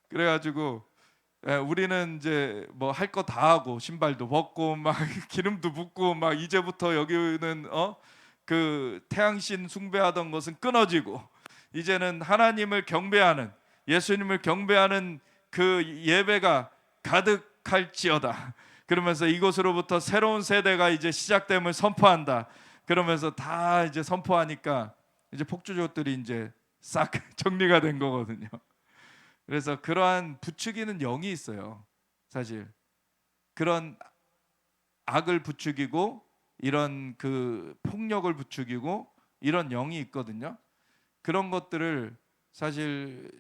그래가지고 우리는 이제 뭐 할 거 다 하고 신발도 벗고 막 기름도 붓고 막 이제부터 여기는 그 태양신 숭배하던 것은 끊어지고 이제는 하나님을 경배하는, 예수님을 경배하는 그 예배가 가득할지어다. 그러면서 이곳으로부터 새로운 세대가 이제 시작됨을 선포한다. 그러면서 다 이제 선포하니까 이제 폭주족들이 이제 싹 정리가 된 거거든요. 그래서 그러한 부추기는 영이 있어요. 사실 그런 악을 부추기고 이런 그 폭력을 부추기고 이런 영이 있거든요. 그런 것들을 사실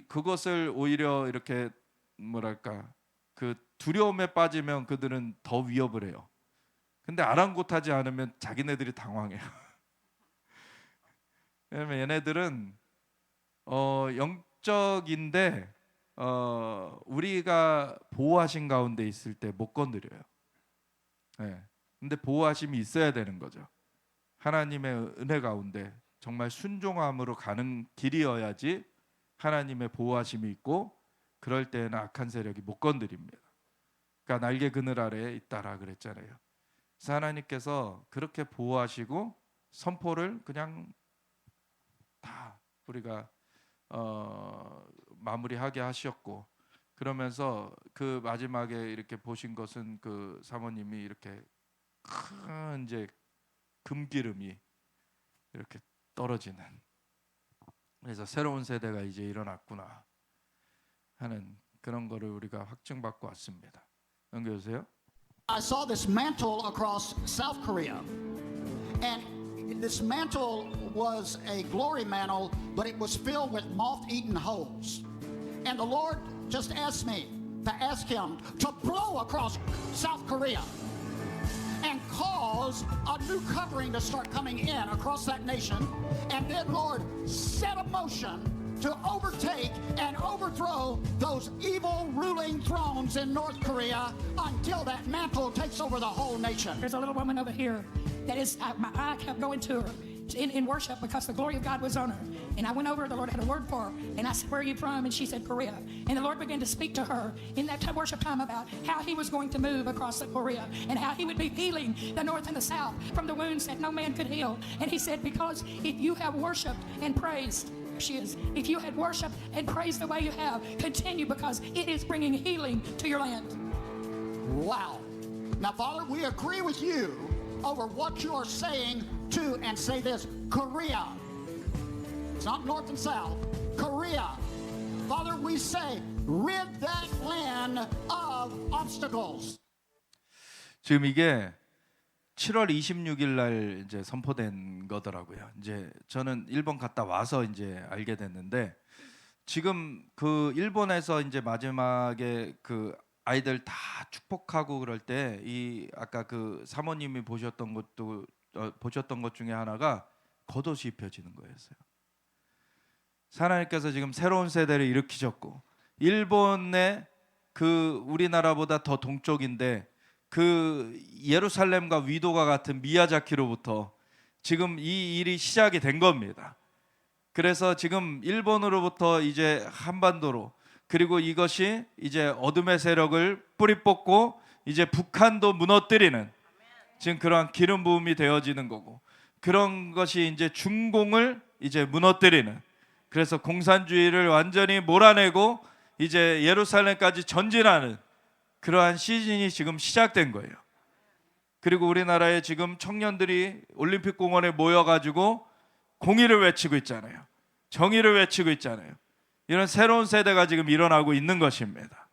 그것을 오히려 이렇게 뭐랄까 그 두려움에 빠지면 그들은 더 위협을 해요. 근데 아랑곳하지 않으면 자기네들이 당황해요. 왜냐면 얘네들은 영적인데 우리가 보호하신 가운데 있을 때 못 건드려요. 네. 근데 보호하심이 있어야 되는 거죠. 하나님의 은혜 가운데 정말 순종함으로 가는 길이어야지 하나님의 보호하심이 있고, 그럴 때에는 악한 세력이 못 건드립니다. 그러니까 날개 그늘 아래에 있다라 그랬잖아요. 그래서 하나님께서 그렇게 보호하시고 선포를 그냥 다 우리가 마무리하게 하셨고, 그러면서 그 마지막에 이렇게 보신 것은 그 사모님이 이렇게 큰 이제 금기름이 이렇게 떨어지는, 그래서 새로운 세대가 이제 일어났구나 하는 그런 거를 우리가 확증받고 왔습니다. 넘겨주세요. I saw this mantle across South Korea, and this mantle was a glory mantle, but it was filled with moth-eaten holes. And the Lord just asked me to ask him to blow across South Korea and cause a new covering to start coming in across that nation. And then, Lord, set a motion to overtake and overthrow those evil ruling thrones in North Korea until that mantle takes over the whole nation. There's a little woman over here that is, my eye kept going to her in worship because the glory of God was on her. And I went over, the Lord had a word for her. And I said, where are you from? And she said, Korea. And the Lord began to speak to her in that worship time about how he was going to move across the Korea and how he would be healing the north and the south from the wounds that no man could heal. And he said, because if you have worshiped and praised, she is. If you had worshiped and praised the way you have, continue, because it is bringing healing to your land. Wow. Now, Father, we agree with you over what you are saying to, and say this, Korea. It's not north and south. Korea. Father, we say, rid that land of obstacles. 지금 이게 7월 26일 날 이제 선포된 거더라고요. 이제 저는 일본 갔다 와서 이제 알게 됐는데, 지금 그 일본에서 이제 마지막에 그 아이들 다 축복하고 그럴 때 이 아까 그 사모님이 보셨던 것도 보셨던 것 중에 하나가 겉옷이 입혀지는 거였어요. 하나님께서 지금 새로운 세대를 일으키셨고, 일본의 그 우리나라보다 더 동쪽인데 그 예루살렘과 위도가 같은 미야자키로부터 지금 이 일이 시작이 된 겁니다. 그래서 지금 일본으로부터 이제 한반도로, 그리고 이것이 이제 어둠의 세력을 뿌리 뽑고 이제 북한도 무너뜨리는 지금 그러한 기름 부음이 되어지는 거고, 그런 것이 이제 중공을 이제 무너뜨리는, 그래서 공산주의를 완전히 몰아내고 이제 예루살렘까지 전진하는 그러한 시즌이 지금 시작된 거예요. 그리고 우리나라에 지금 청년들이 올림픽 공원에 모여가지고 공의를 외치고 있잖아요. 정의를 외치고 있잖아요. 이런 새로운 세대가 지금 일어나고 있는 것입니다.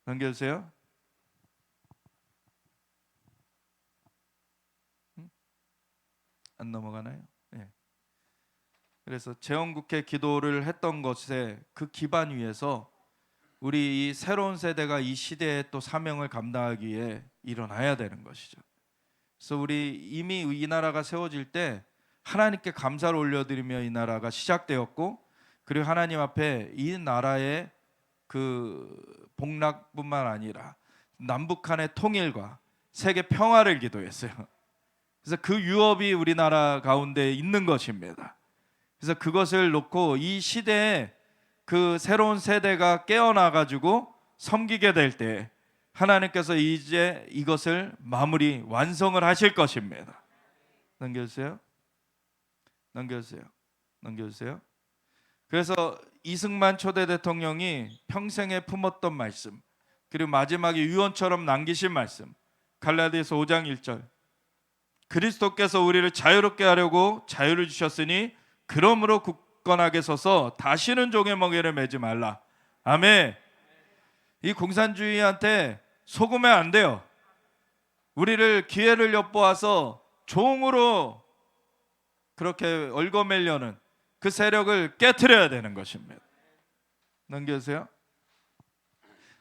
넘겨주세요. 안 넘어가나요? 네. 그래서 재헌국회 기도를 했던 것에 그 기반 위에서 우리 이 새로운 세대가 이 시대의 또 사명을 감당하기에 일어나야 되는 것이죠. 그래서 우리 이미 이 나라가 세워질 때 하나님께 감사를 올려드리며 이 나라가 시작되었고, 그리고 하나님 앞에 이 나라의 그 복락뿐만 아니라 남북한의 통일과 세계 평화를 기도했어요. 그래서 그 유업이 우리나라 가운데 있는 것입니다. 그래서 그것을 놓고 이 시대에 그 새로운 세대가 깨어나 가지고 섬기게 될 때 하나님께서 이제 이것을 마무리 완성을 하실 것입니다. 넘겨주세요. 넘겨주세요. 넘겨주세요. 그래서 이승만 초대 대통령이 평생에 품었던 말씀, 그리고 마지막에 유언처럼 남기신 말씀 갈라디아서 5장 1절 그리스도께서 우리를 자유롭게 하려고 자유를 주셨으니 그러므로 굳건하게 서서 다시는 종의 멍에를 매지 말라. 아멘. 이 공산주의한테 속으면 안 돼요. 우리를 기회를 엿보아서 종으로 그렇게 얽어매려는 그 세력을 깨트려야 되는 것입니다. 넘겨주세요.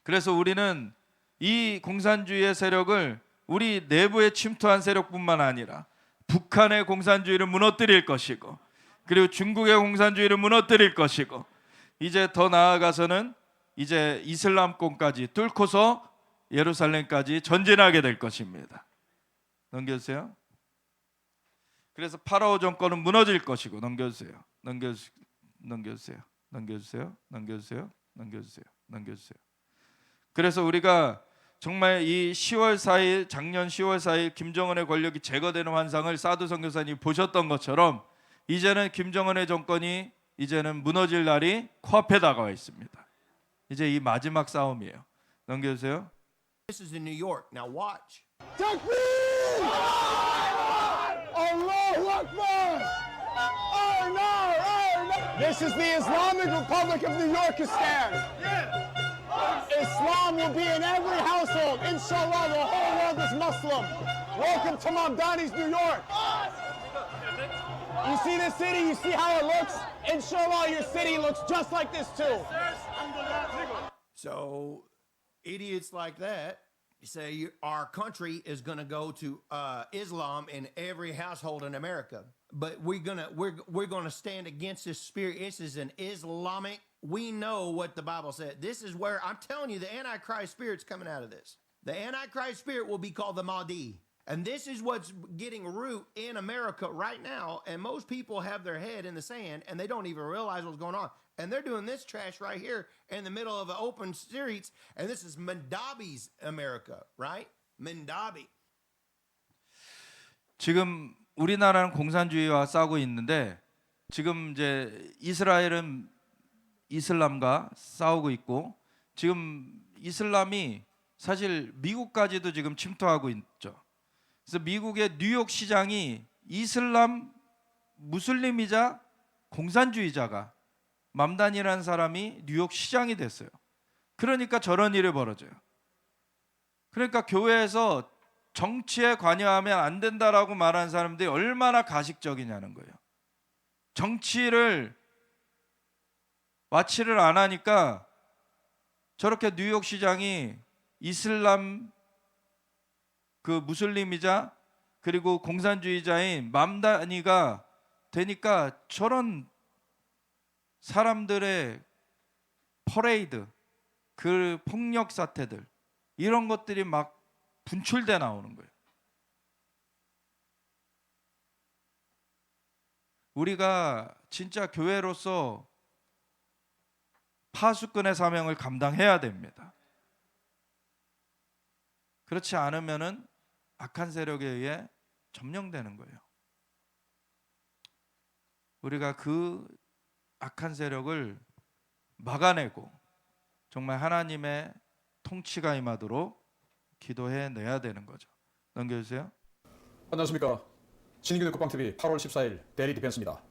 그래서 우리는 이 공산주의의 세력을 우리 내부에 침투한 세력뿐만 아니라 북한의 공산주의를 무너뜨릴 것이고 그리고 중국의 공산주의를 무너뜨릴 것이고 이제 더 나아가서는 이제 이슬람권까지 뚫고서 예루살렘까지 전진하게 될 것입니다. 넘겨주세요. 그래서 파라오 정권은 무너질 것이고 넘겨주세요. 넘겨주세요. 그래서 우리가 정말 이 10월 4일 작년 10월 4일 김정은의 권력이 제거되는 환상을 사두 선교사님이 보셨던 것처럼 이제는 김정은의 정권이 이제는 무너질 날이 코앞에 다가와 있습니다. 이제 이 마지막 싸움이에요. 넘겨주세요. This is in New York. Now watch. Takbir! Allahu Akbar! This is the Islamic Republic of New Yorkistan. Islam will be in every household. Inshallah, the whole world is Muslim. Welcome to Mamdani's New York. You see this city? You see how it looks? Inshallah, your city looks just like this too. So, idiots like that say our country is going to go to Islam in every household in America, but we're gonna stand against this spirit. This is an Islamic. We know what the Bible said. This is where I'm telling you the Antichrist spirit's coming out of this. The Antichrist spirit will be called the Mahdi. And this is what's getting root in America right now. And most people have their head in the sand and they don't even realize what's going on. And they're doing this trash right here in the middle of an open streets. And this is Mandabi's America, right? Mandabi. 지금 우리나라는 공산주의와 싸우고 있는데 지금 이제 이스라엘은 이슬람과 싸우고 있고 지금 이슬람이 사실 미국까지도 지금 침투하고 있죠. 그래서 미국의 뉴욕 시장이 이슬람 무슬림이자 공산주의자가 맘단이라는 사람이 뉴욕 시장이 됐어요. 그러니까 저런 일이 벌어져요. 그러니까 교회에서 정치에 관여하면 안 된다라고 말하는 사람들이 얼마나 가식적이냐는 거예요. 정치를 와치를 안 하니까 저렇게 뉴욕 시장이 이슬람 그 무슬림이자 그리고 공산주의자인 맘다니가 되니까 저런 사람들의 퍼레이드, 그 폭력 사태들 이런 것들이 막 분출돼 나오는 거예요. 우리가 진짜 교회로서 파수꾼의 사명을 감당해야 됩니다. 그렇지 않으면은 악한 세력에 의해 점령되는 거예요. 우리가 그 악한 세력을 막아내고 정말 하나님의 통치가 임하도록 기도해 내야 되는 거죠. 넘겨주세요. 안녕하십니까. 신인균의 국방TV 8월 14일 데일리 디펜스입니다.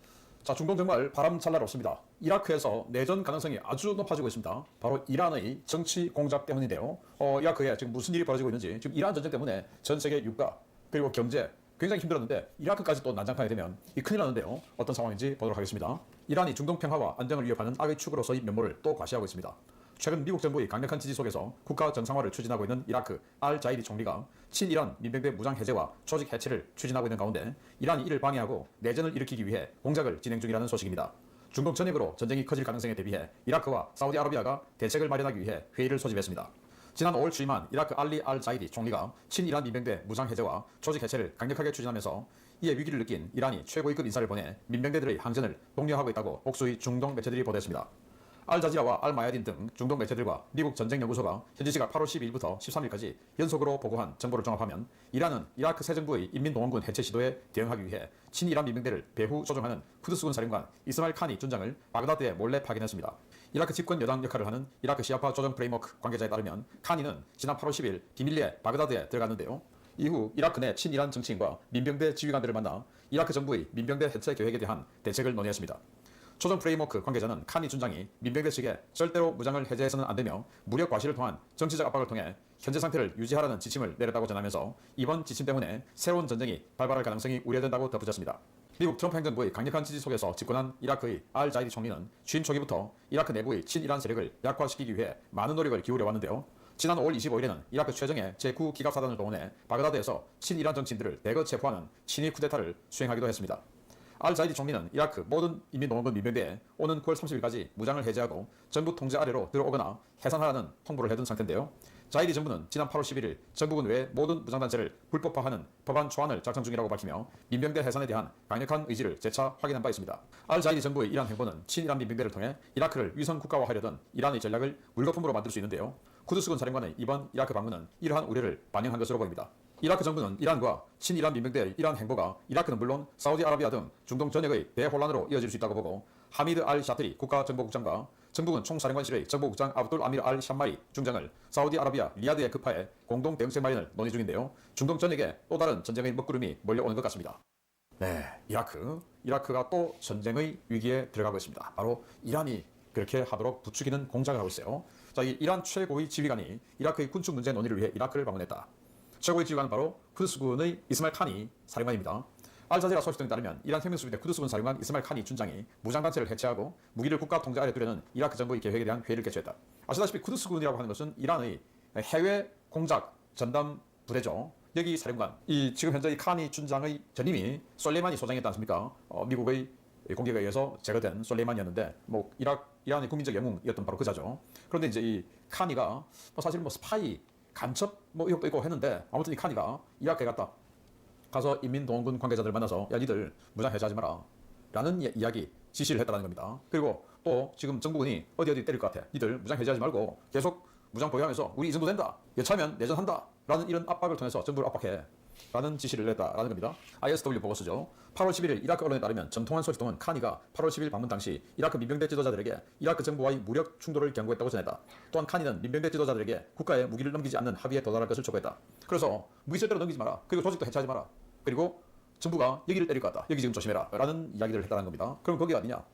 자, 중동 정말 바람찰날 없습니다. 이라크에서 내전 가능성이 아주 높아지고 있습니다. 바로 이란의 정치 공작 때문인데요. 이라크에 지금 무슨 일이 벌어지고 있는지, 지금 이란 전쟁 때문에 전 세계 유가 그리고 경제 굉장히 힘들었는데 이라크까지 또 난장판이 되면 이 큰일 나는데요. 어떤 상황인지 보도록 하겠습니다. 이란이 중동 평화와 안정을 위협하는 악의 축으로서의 면모를 또 과시하고 있습니다. 최근 미국 정부의 강력한 지지 속에서 국가 정상화를 추진하고 있는 이라크 알 자이디 총리가 친이란 민병대 무장 해제와 조직 해체를 추진하고 있는 가운데 이란이 이를 방해하고 내전을 일으키기 위해 공작을 진행 중이라는 소식입니다. 중동 전역으로 전쟁이 커질 가능성에 대비해 이라크와 사우디아라비아가 대책을 마련하기 위해 회의를 소집했습니다. 지난 5월 취임한 이라크 알리 알 자이디 총리가 친이란 민병대 무장 해제와 조직 해체를 강력하게 추진하면서 이에 위기를 느낀 이란이 최고위급 인사를 보내 민병대들의 항전을 독려하고 있다고 복수의 중동 매체들이 보도했습니다. 알자지라와 알마야딘 등 중동 매체들과 미국 전쟁연구소가 현지 시각 8월 12일부터 13일까지 연속으로 보고한 정보를 종합하면 이란은 이라크 새 정부의 인민동원군 해체 시도에 대응하기 위해 친이란 민병대를 배후 조종하는 쿠드스군 사령관 이스마일 칸이 준장을 바그다드에 몰래 파견했습니다. 이라크 집권 여당 역할을 하는 이라크 시아파 조정 프레임워크 관계자에 따르면 칸이는 지난 8월 10일 비밀리에 바그다드에 들어갔는데요. 이후 이라크 내 친이란 정치인과 민병대 지휘관들을 만나 이라크 정부의 민병대 해체 계획에 대한 대책을 논의했습니다. 조정 프레임워크 관계자는 칸이 준장이 민병대 측에 절대로 무장을 해제해서는 안 되며 무력 과시를 통한 정치적 압박을 통해 현재 상태를 유지하라는 지침을 내렸다고 전하면서 이번 지침 때문에 새로운 전쟁이 발발할 가능성이 우려된다고 덧붙였습니다. 미국 트럼프 행정부의 강력한 지지 속에서 집권한 이라크의 알 자이디 총리는 취임 초기부터 이라크 내부의 친이란 세력을 약화시키기 위해 많은 노력을 기울여 왔는데요. 지난 5월 25일에는 이라크 최정예 제9기갑사단을 동원해 바그다드에서 친이란 정치인들을 대거 체포하는 친위 쿠데타를 수행하기도 했습니다. 알 자이디 총리는 이라크 모든 인민동원군 민병대에 오는 9월 30일까지 무장을 해제하고 정부 통제 아래로 들어오거나 해산하라는 통보를 해둔 상태인데요. 자이디 정부는 지난 8월 11일 정부군 외 모든 무장단체를 불법화하는 법안 초안을 작성 중이라고 밝히며 민병대 해산에 대한 강력한 의지를 재차 확인한 바 있습니다. 알 자이디 정부의 이러한 행보는 친이란 민병대를 통해 이라크를 위선 국가화하려던 이란의 전략을 물거품으로 만들 수 있는데요. 쿠드스군 사령관의 이번 이라크 방문은 이러한 우려를 반영한 것으로 보입니다. 이라크 정부는 이란과 친이란 민병대의 이러한 행보가 이라크는 물론 사우디아라비아 등 중동 전역의 대혼란으로 이어질 수 있다고 보고 하미드 알 샤트리 국가정보국장과 정부군 총사령관실의 정보국장 아브둘 아미르 알 샴마리 중장을 사우디아라비아 리야드에 급파해 공동 대응책 마련을 논의 중인데요. 중동 전역에 또 다른 전쟁의 먹구름이 몰려오는 것 같습니다. 네, 이라크가 또 전쟁의 위기에 들어가고 있습니다. 바로 이란이 그렇게 하도록 부추기는 공작을 하고 있어요. 자, 이 이란 최고의 지휘관이 이라크의 군축 문제 논의를 위해 이라크를 방문했다. 최고의 지휘관은 바로 쿠드스군의 이스마일 칸이 사령관입니다. 알자지라 소식 등에 따르면 이란 혁명수비대 쿠드스군 사령관 이스마일 칸이 준장이 무장단체를 해체하고 무기를 국가 통제 아래 두려는 이라크 정부의 계획에 대한 회의를 개최했다. 아시다시피 쿠드스군이라고 하는 것은 이란의 해외 공작 전담 부대죠. 여기 사령관, 지금 현재 이 칸이 준장의 전임이 솔레이마니 소장이었지 않습니까? 미국의 공격에 의해서 제거된 솔레이마니였는데 이란의 국민적 영웅이었던 바로 그자죠. 그런데 이제 이 칸이가 사실 스파이 간첩 의혹도 있고 했는데 아무튼 이 칸이가 이라크에 가서 인민동원군 관계자들 만나서 야 니들 무장 해제하지 마라 라는 이야기 지시를 했다는 겁니다. 그리고 또 지금 정부군이 어디 때릴 것 같아. 니들 무장 해제하지 말고 계속 무장 보유하면서 우리 이 정도 된다. 여차하면 내전한다 라는 이런 압박을 통해서 정부를 압박해 라는 지시를 냈다라는 겁니다. ISW 보고서죠. 8월 11일 이라크 언론에 따르면 전통한 소식통은 칸이가 8월 10일 방문 당시 이라크 민병대 지도자들에게 이라크 정부와의 무력 충돌을 경고했다고 전했다. 또한 칸이는 민병대 지도자들에게 국가에 무기를 넘기지 않는 합의에 도달할 것을 촉구했다. 그래서 무기 절대로 넘기지 마라. 그리고 조직도 해체하지 마라. 그리고 정부가 여기를 때릴 것 같다. 여기 지금 조심해라 라는 이야기를 했다는 겁니다. 그럼 거기가 어디냐?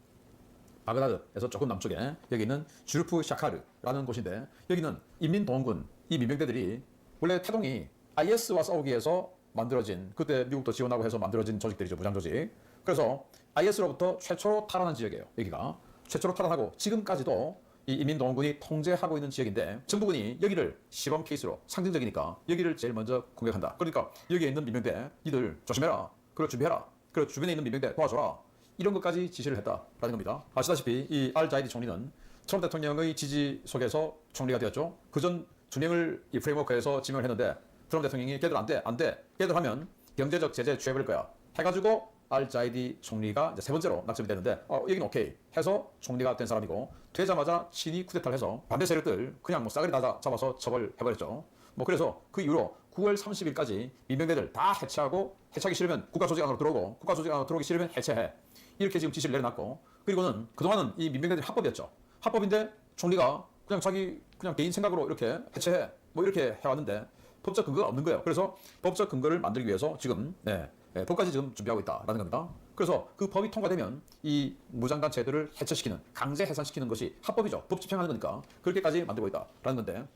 바그다드에서 조금 남쪽에 여기 있는 주르프 샤카르라는 곳인데 여기는 인민동원군 이 민병대들이 원래 태동이 IS와 싸우기 위해서 만들어진 그때 미국도 지원하고 해서 만들어진 조직들이죠. 무장조직. 그래서 IS로부터 최초로 탈환한 지역이에요. 여기가 최초로 탈환하고 지금까지도 이 인민동원군이 통제하고 있는 지역인데 정부군이 여기를 시범 케이스로 상징적이니까 여기를 제일 먼저 공격한다. 그러니까 여기에 있는 민병대 니들 조심해라. 그리고 준비해라. 그리고 주변에 있는 민병대 도와줘라. 이런 것까지 지시를 했다라는 겁니다. 아시다시피 이 알 자이디 총리는 트럼프 대통령의 지지 속에서 총리가 되었죠. 그전 준행을 이 프레임워크에서 지명을 했는데 트럼프 대통령이 걔들 안 돼. 걔들 하면 경제적 제재 취해버릴 거야. 해가지고 알 자이디 총리가 이제 세 번째로 낙점이 됐는데 여기는 오케이 해서 총리가 된 사람이고 되자마자 친위 쿠데타를 해서 반대 세력들 그냥 싸그리 다 잡아서 처벌해버렸죠. 그래서 그 이후로 9월 30일까지 민병대들 다 해체하고 해체하기 싫으면 국가 조직 안으로 들어오고 국가 조직 안으로 들어오기 싫으면 해체해. 이렇게 지금 지시를 내려놨고 그리고는 그동안은 이 민병대들이 합법이었죠. 합법인데 총리가 그냥 개인 생각으로 이렇게 해체해 이렇게 해왔는데 법적 근거가 없는 거예요. 그래서 법적 근거를 만들기 위해서 지금 법까지 지금 준비하고 있다라는 겁니다. 그래서 그 법이 통과되면 이 무장단체들을 해체시키는 강제 해산시키는 것이 합법이죠. 법 집행하는 거니까 그렇게까지 만들고 있다라는 건데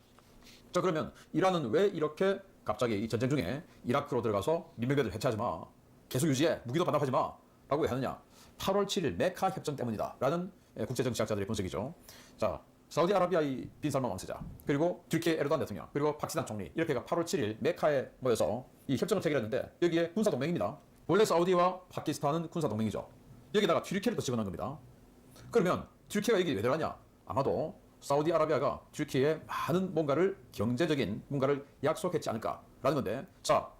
자 그러면 이란은 왜 이렇게 갑자기 이 전쟁 중에 이라크로 들어가서 민병대들 해체하지 마 계속 유지해 무기도 반납하지 마 라고 왜 하느냐 8월 7일 메카 협정 때문이다 라는 국제정치학자들의 분석이죠. 자 사우디아라비아의 빈살만 왕세자 그리고 튀르키예 에르도안 대통령 그리고 파키스탄 총리 이렇게가 8월 7일 메카에 모여서 이 협정을 체결했는데 여기에 군사동맹입니다. 원래 사우디와 파키스탄은 군사동맹이죠. 여기다가 튀르키예를 또 집어넣은 겁니다. 그러면 튀르키예가 여기 왜 들어가냐? 아마도 사우디아라비아가 튀르키예에 많은 경제적인 뭔가를 약속했지 않을까라는 건데 자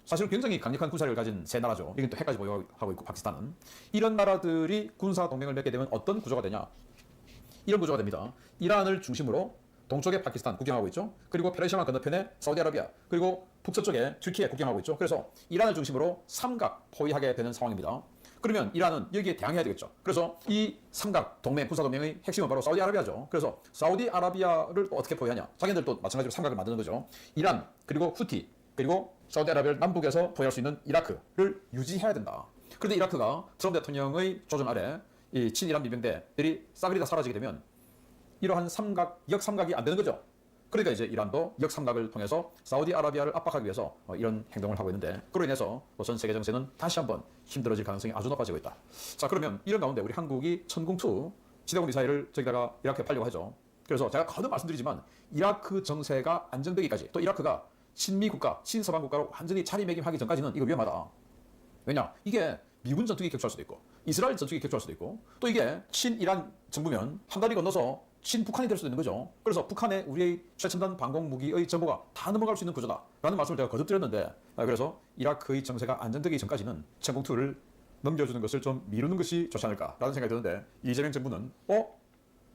사실은 굉장히 강력한 군사력을 가진 세 나라죠. 이건 또 해까지 보유하고 있고 파키스탄은 이런 나라들이 군사동맹을 맺게 되면 어떤 구조가 되냐? 이런 구조가 됩니다. 이란을 중심으로 동쪽에 파키스탄 국경하고 있죠. 그리고 페르시아만 건너편에 사우디아라비아, 그리고 북서쪽에 튀르키예 국경하고 있죠. 그래서 이란을 중심으로 삼각 포위하게 되는 상황입니다. 그러면 이란은 여기에 대항해야 되겠죠. 그래서 이 삼각 동맹, 군사 동맹의 핵심은 바로 사우디아라비아죠. 그래서 사우디아라비아를 또 어떻게 포위하냐? 자기들도 마찬가지로 삼각을 만드는 거죠. 이란, 그리고 후티, 그리고 사우디아라비아를 남북에서 포위할 수 있는 이라크를 유지해야 된다. 그런데 이라크가 트럼프 대통령의 조정 아래 이 친이란 민병대들이 싸그리 다 사라지게 되면 이러한 삼각, 역삼각이 안 되는 거죠. 그러니까 이제 이란도 역삼각을 통해서 사우디아라비아를 압박하기 위해서 이런 행동을 하고 있는데, 그로 인해서 전 세계 정세는 다시 한번 힘들어질 가능성이 아주 높아지고 있다. 자, 그러면 이런 가운데 우리 한국이 천궁2 지대공 미사일을 저기다가 이라크에 팔려고 하죠. 그래서 제가 거듭 말씀드리지만 이라크 정세가 안정되기까지, 또 이라크가 친미 국가, 친서방 국가로 완전히 자리매김하기 전까지는 이거 위험하다. 왜냐? 이게 미군 전투기 격추할 수도 있고 이스라엘 전투기 격추할 수도 있고, 또 이게 친이란 정부면 한 다리 건너서 친북한이 될 수도 있는 거죠. 그래서 북한에 우리의 최첨단 방공 무기의 정보가 다 넘어갈 수 있는 구조다라는 말씀을 제가 거듭 드렸는데, 그래서 이라크의 정세가 안정되기 전까지는 천궁2를 넘겨주는 것을 좀 미루는 것이 좋지 않을까라는 생각이 드는데, 이재명 정부는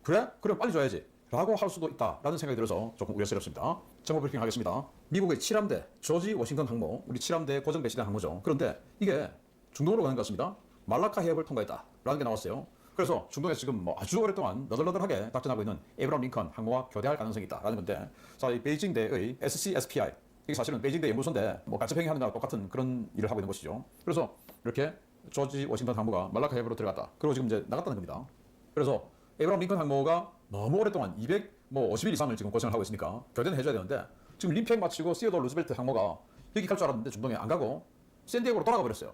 그래? 그럼 빨리 줘야지 라고 할 수도 있다라는 생각이 들어서 조금 우려스럽습니다. 정보 브리핑 하겠습니다. 미국의 7함대 조지 워싱턴 항모, 우리 7함대 고정 배치된 항모죠. 그런데 이게 중동으로 가는 것 같습니다. 말라카 해협을 통과했다라는 게 나왔어요. 그래서 중동에서 지금 뭐 아주 오랫동안 너덜너덜하게 작전하고 있는 에브람 링컨 항모와 교대할 가능성이 있다라는 건데, 자, 이 베이징대의 SCSPI, 이게 사실은 베이징대 연구소인데 뭐 간첩행위 하는 거랑 똑같은 그런 일을 하고 있는 곳이죠. 그래서 이렇게 조지 워싱턴 항모가 말라카 해협으로 들어갔다. 그리고 지금 이제 나갔다는 겁니다. 그래서 에브람 링컨 항모가 너무 오랫동안 250일 이상을 지금 고생을 하고 있으니까 교대는 해줘야 되는데, 지금 림팩 마치고 시어도 루즈벨트 항모가 여기 갈 줄 알았는데 중동에 안 가고 샌디에고로 돌아가 버렸어요.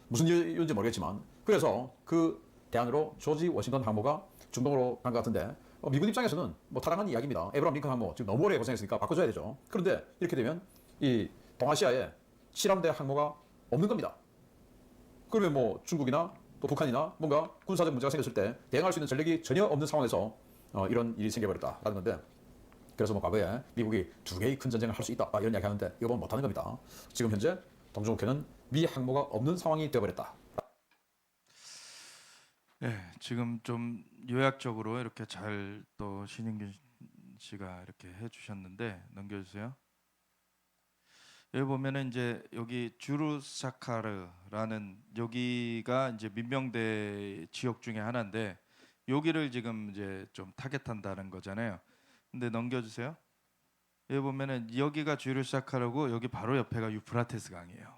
무슨 이유인지 모르겠지만. 그래서 그 대안으로 조지 워싱턴 항모가 중동으로 간 것 같은데, 미군 입장에서는 뭐 타당한 이야기입니다. 에브람 링컨 항모 지금 너무 오래 고생했으니까 바꿔줘야 되죠. 그런데 이렇게 되면 이 동아시아에 7함대 항모가 없는 겁니다. 그러면 뭐 중국이나 또 북한이나 뭔가 군사적 문제가 생겼을 때 대응할 수 있는 전력이 전혀 없는 상황에서 이런 일이 생겨버렸다라는 건데, 그래서 뭐 과거에 미국이 2개의 큰 전쟁을 할 수 있다 이런 이야기 하는데 이거 보면 못하는 겁니다. 지금 현재 동중국해는 미 항모가 없는 상황이 되어버렸다. 네, 지금 좀 요약적으로 이렇게 잘 또 신인균 씨가 이렇게 해주셨는데, 넘겨주세요. 여기 보면은 이제 여기 주루사카르라는 여기가 이제 민병대 지역 중에 하나인데, 여기를 지금 이제 좀 타겟한다는 거잖아요. 근데 넘겨주세요. 여기 보면은 여기가 주루사카르고 여기 바로 옆에가 유프라테스 강이에요.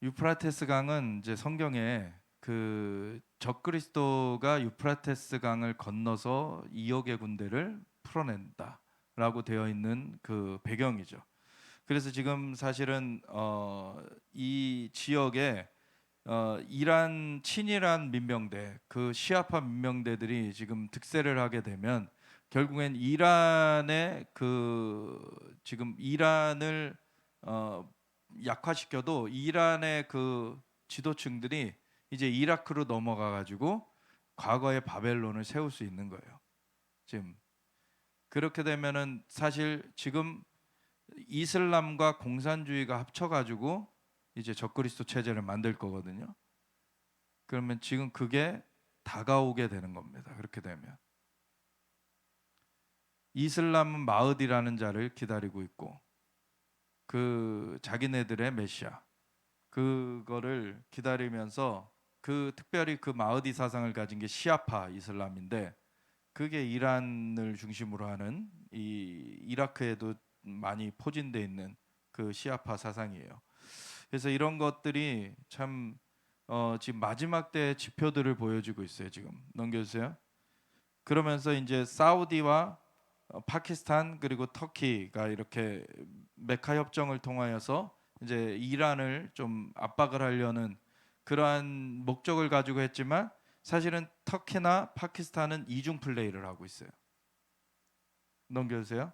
유프라테스 강은 이제 성경에 그 적그리스도가 유프라테스 강을 건너서 2억의 군대를 풀어낸다라고 되어 있는 그 배경이죠. 그래서 지금 사실은 이 지역에 이란 친이란 민병대, 그 시아파 민병대들이 지금 득세를 하게 되면 결국엔 이란의 그 지금 이란을 약화시켜도 이란의 그 지도층들이 이제 이라크로 넘어가 가지고 과거의 바벨론을 세울 수 있는 거예요. 지금 그렇게 되면은 사실 지금 이슬람과 공산주의가 합쳐 가지고 이제 적그리스도 체제를 만들 거거든요. 그러면 지금 그게 다가오게 되는 겁니다. 그렇게 되면 이슬람은 마흐디라는 자를 기다리고 있고, 그 자기네들의 메시아 그거를 기다리면서, 그 특별히 그 마흐디 사상을 가진 게 시아파 이슬람인데, 그게 이란을 중심으로 하는 이 이라크에도 많이 포진돼 있는 그 시아파 사상이에요. 그래서 이런 것들이 참 지금 마지막 때의 지표들을 보여주고 있어요. 지금 넘겨주세요. 그러면서 이제 사우디와 파키스탄 그리고 터키가 이렇게 메카 협정을 통하여서 이제 이란을 좀 압박을 하려는 그러한 목적을 가지고 했지만, 사실은 터키나 파키스탄은 이중 플레이를 하고 있어요. 넘겨주세요.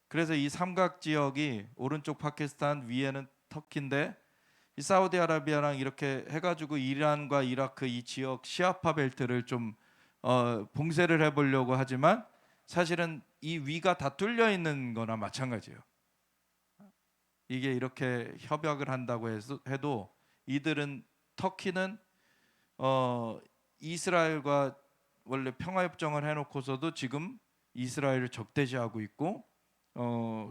그래서 이 삼각 지역이 오른쪽 파키스탄, 위에는 터키인데, 이 사우디아라비아랑 이렇게 해가지고 이란과 이라크 이 지역 시아파 벨트를 좀 봉쇄를 해보려고 하지만, 사실은 이 위가 다 뚫려 있는 거나 마찬가지예요. 이게 이렇게 협약을 한다고 해도 이들은, 터키는 이스라엘과 원래 평화협정을 해놓고서도 지금 이스라엘을 적대시하고 있고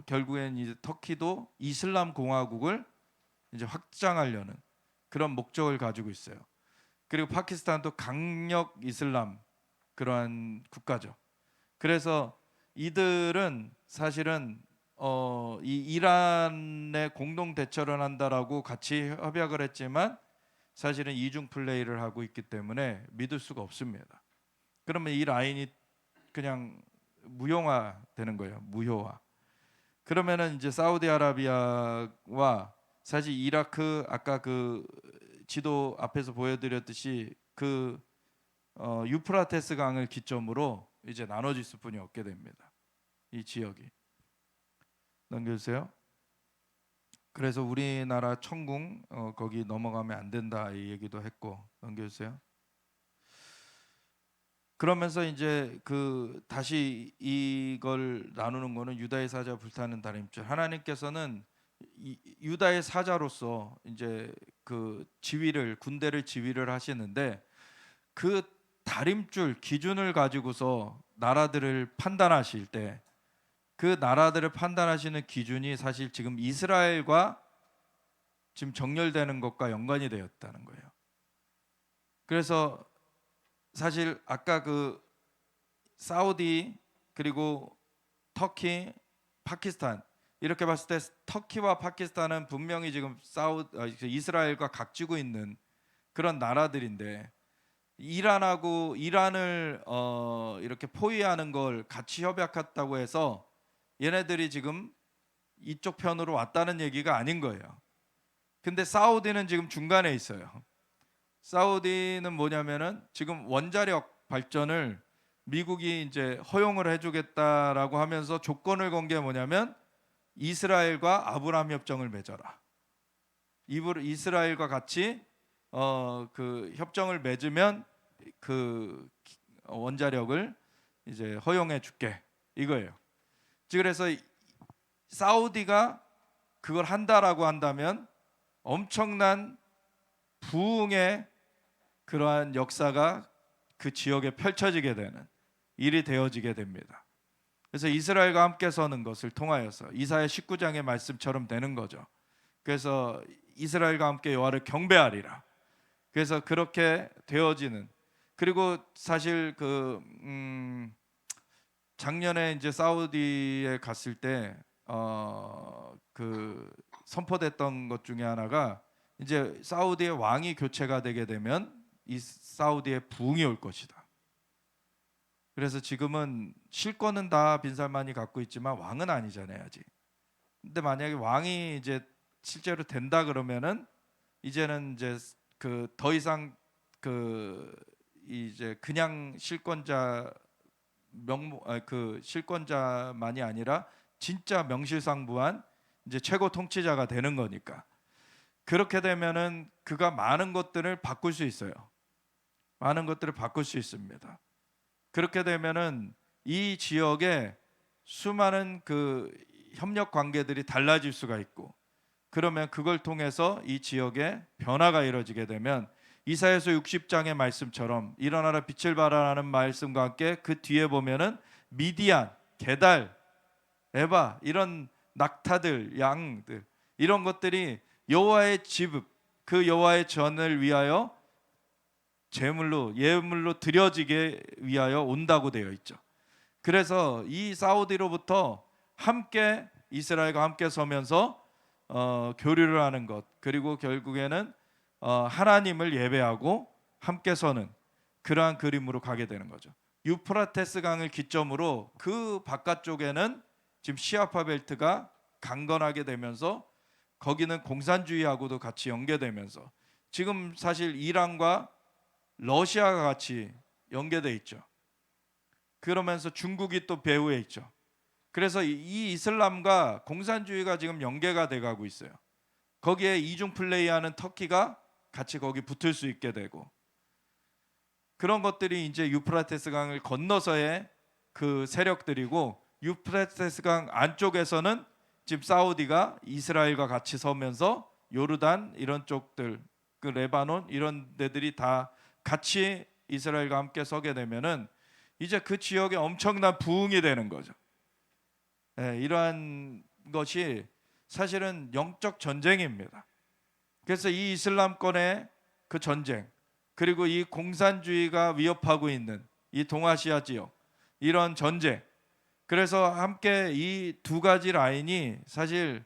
결국엔 이제 터키도 이슬람 공화국을 이제 확장하려는 그런 목적을 가지고 있어요. 그리고 파키스탄도 강력 이슬람 그러한 국가죠. 그래서 이들은 사실은 이 이란에 공동 대처를 한다라고 같이 협약을 했지만 사실은 이중 플레이를 하고 있기 때문에 믿을 수가 없습니다. 그러면 이 라인이 그냥 무용화 되는 거예요. 무효화. 그러면은 이제 사우디아라비아와 사실 이라크 아까 그 지도 앞에서 보여드렸듯이 그 유프라테스 강을 기점으로 이제 나눠질 수뿐이 없게 됩니다. 이 지역이. 넘겨주세요. 그래서 우리나라 천궁 거기 넘어가면 안 된다 이 얘기도 했고 넘겨주세요. 그러면서 이제 그 다시 이걸 나누는 거는 유다의 사자 불타는 다림줄. 하나님께서는 유다의 사자로서 이제 그 지휘를 군대를 지휘를 하시는데 그 다림줄 기준을 가지고서 나라들을 판단하실 때 그 나라들을 판단하시는 기준이 사실 지금 이스라엘과 지금 정렬되는 것과 연관이 되었다는 거예요. 그래서 사실 아까 그 사우디 그리고 터키, 파키스탄 이렇게 봤을 때 터키와 파키스탄은 분명히 지금 이스라엘과 각지고 있는 그런 나라들인데 이란을 이렇게 포위하는 걸 같이 협약했다고 해서 얘네들이 지금 이쪽 편으로 왔다는 얘기가 아닌 거예요. 근데 사우디는 지금 중간에 있어요. 사우디는 뭐냐면은 지금 원자력 발전을 미국이 이제 허용을 해주겠다라고 하면서 조건을 건 게 뭐냐면 이스라엘과 아브라함 협정을 맺어라. 이스라엘과 같이 그 협정을 맺으면 그 원자력을 이제 허용해 줄게 이거예요. 그래서 사우디가 그걸 한다라고 한다면 엄청난 부흥의 그러한 역사가 그 지역에 펼쳐지게 되는 일이 되어지게 됩니다. 그래서 이스라엘과 함께 서는 것을 통하여서 이사야 19장의 말씀처럼 되는 거죠. 그래서 이스라엘과 함께 여호와를 경배하리라. 그래서 그렇게 되어지는. 그리고 사실 그 작년에 이제 사우디에 갔을 때 그 선포됐던 것 중에 하나가 이제 사우디의 왕이 교체가 되게 되면 이 사우디에 부흥이 올 것이다. 그래서 지금은 실권은 다 빈살만이 갖고 있지만 왕은 아니잖아요 아직. 근데 만약에 왕이 이제 실제로 된다 그러면은 이제는 이제 그 더 이상 그 이제 그냥 그 실권자만이 아니라 진짜 명실상부한 이제 최고 통치자가 되는 거니까. 그렇게 되면은 그가 많은 것들을 바꿀 수 있어요. 많은 것들을 바꿀 수 있습니다. 그렇게 되면은 이 지역에 수많은 그 협력 관계들이 달라질 수가 있고, 그러면 그걸 통해서 이 지역에 변화가 이루어지게 되면 이사야서 60장의 말씀처럼 일어나라 빛을 발하라는 말씀과 함께 그 뒤에 보면은 미디안, 게달, 에바 이런 낙타들, 양들 이런 것들이 여호와의 지급, 그 여호와의 전을 위하여 제물로 예물로 드려지게 위하여 온다고 되어 있죠. 그래서 이 사우디로부터 함께 이스라엘과 함께 서면서 교류를 하는 것, 그리고 결국에는 하나님을 예배하고 함께 서는 그러한 그림으로 가게 되는 거죠. 유프라테스 강을 기점으로 그 바깥쪽에는 지금 시아파 벨트가 강건하게 되면서 거기는 공산주의하고도 같이 연계되면서 지금 사실 이란과 러시아가 같이 연계돼 있죠. 그러면서 중국이 또 배후에 있죠. 그래서 이 이슬람과 공산주의가 지금 연계가 돼가고 있어요. 거기에 이중 플레이하는 터키가 같이 거기 붙을 수 있게 되고, 그런 것들이 이제 유프라테스 강을 건너서의 그 세력들이고, 유프라테스 강 안쪽에서는 지금 사우디가 이스라엘과 같이 서면서 요르단 이런 쪽들, 그 레바논 이런 데들이 다 같이 이스라엘과 함께 서게 되면은 이제 그 지역에 엄청난 부흥이 되는 거죠. 이러한 것이 사실은 영적 전쟁입니다. 그래서 이 이슬람권의 그 전쟁, 그리고 이 공산주의가 위협하고 있는 이 동아시아 지역, 이런 전쟁, 그래서 함께 이 두 가지 라인이 사실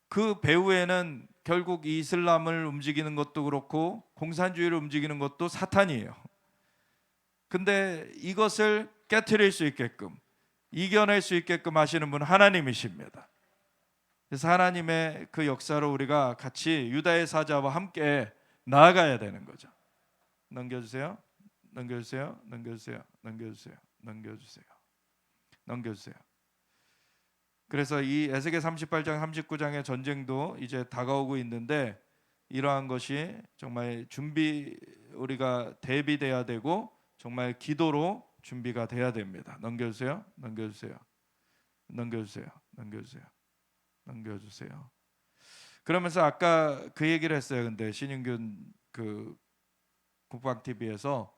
그 배후에는 결국 이 이슬람을 움직이는 것도 그렇고 공산주의를 움직이는 것도 사탄이에요. 근데 이것을 깨트릴 수 있게끔, 이겨낼 수 있게끔 하시는 분은 하나님이십니다. 그래서 하나님의 그 역사로 우리가 같이 유다의 사자와 함께 나아가야 되는 거죠. 넘겨주세요. 넘겨주세요. 넘겨주세요. 넘겨주세요. 넘겨주세요. 넘겨주세요. 그래서 이 에스겔 38장 39장의 전쟁도 이제 다가오고 있는데, 이러한 것이 정말 우리가 대비돼야 되고 정말 기도로 준비가 돼야 됩니다. 넘겨주세요. 넘겨주세요. 넘겨주세요. 넘겨주세요. 넘겨주세요. 그러면서 아까 그 얘기를 했어요. 근데 신윤균 그 국방 TV에서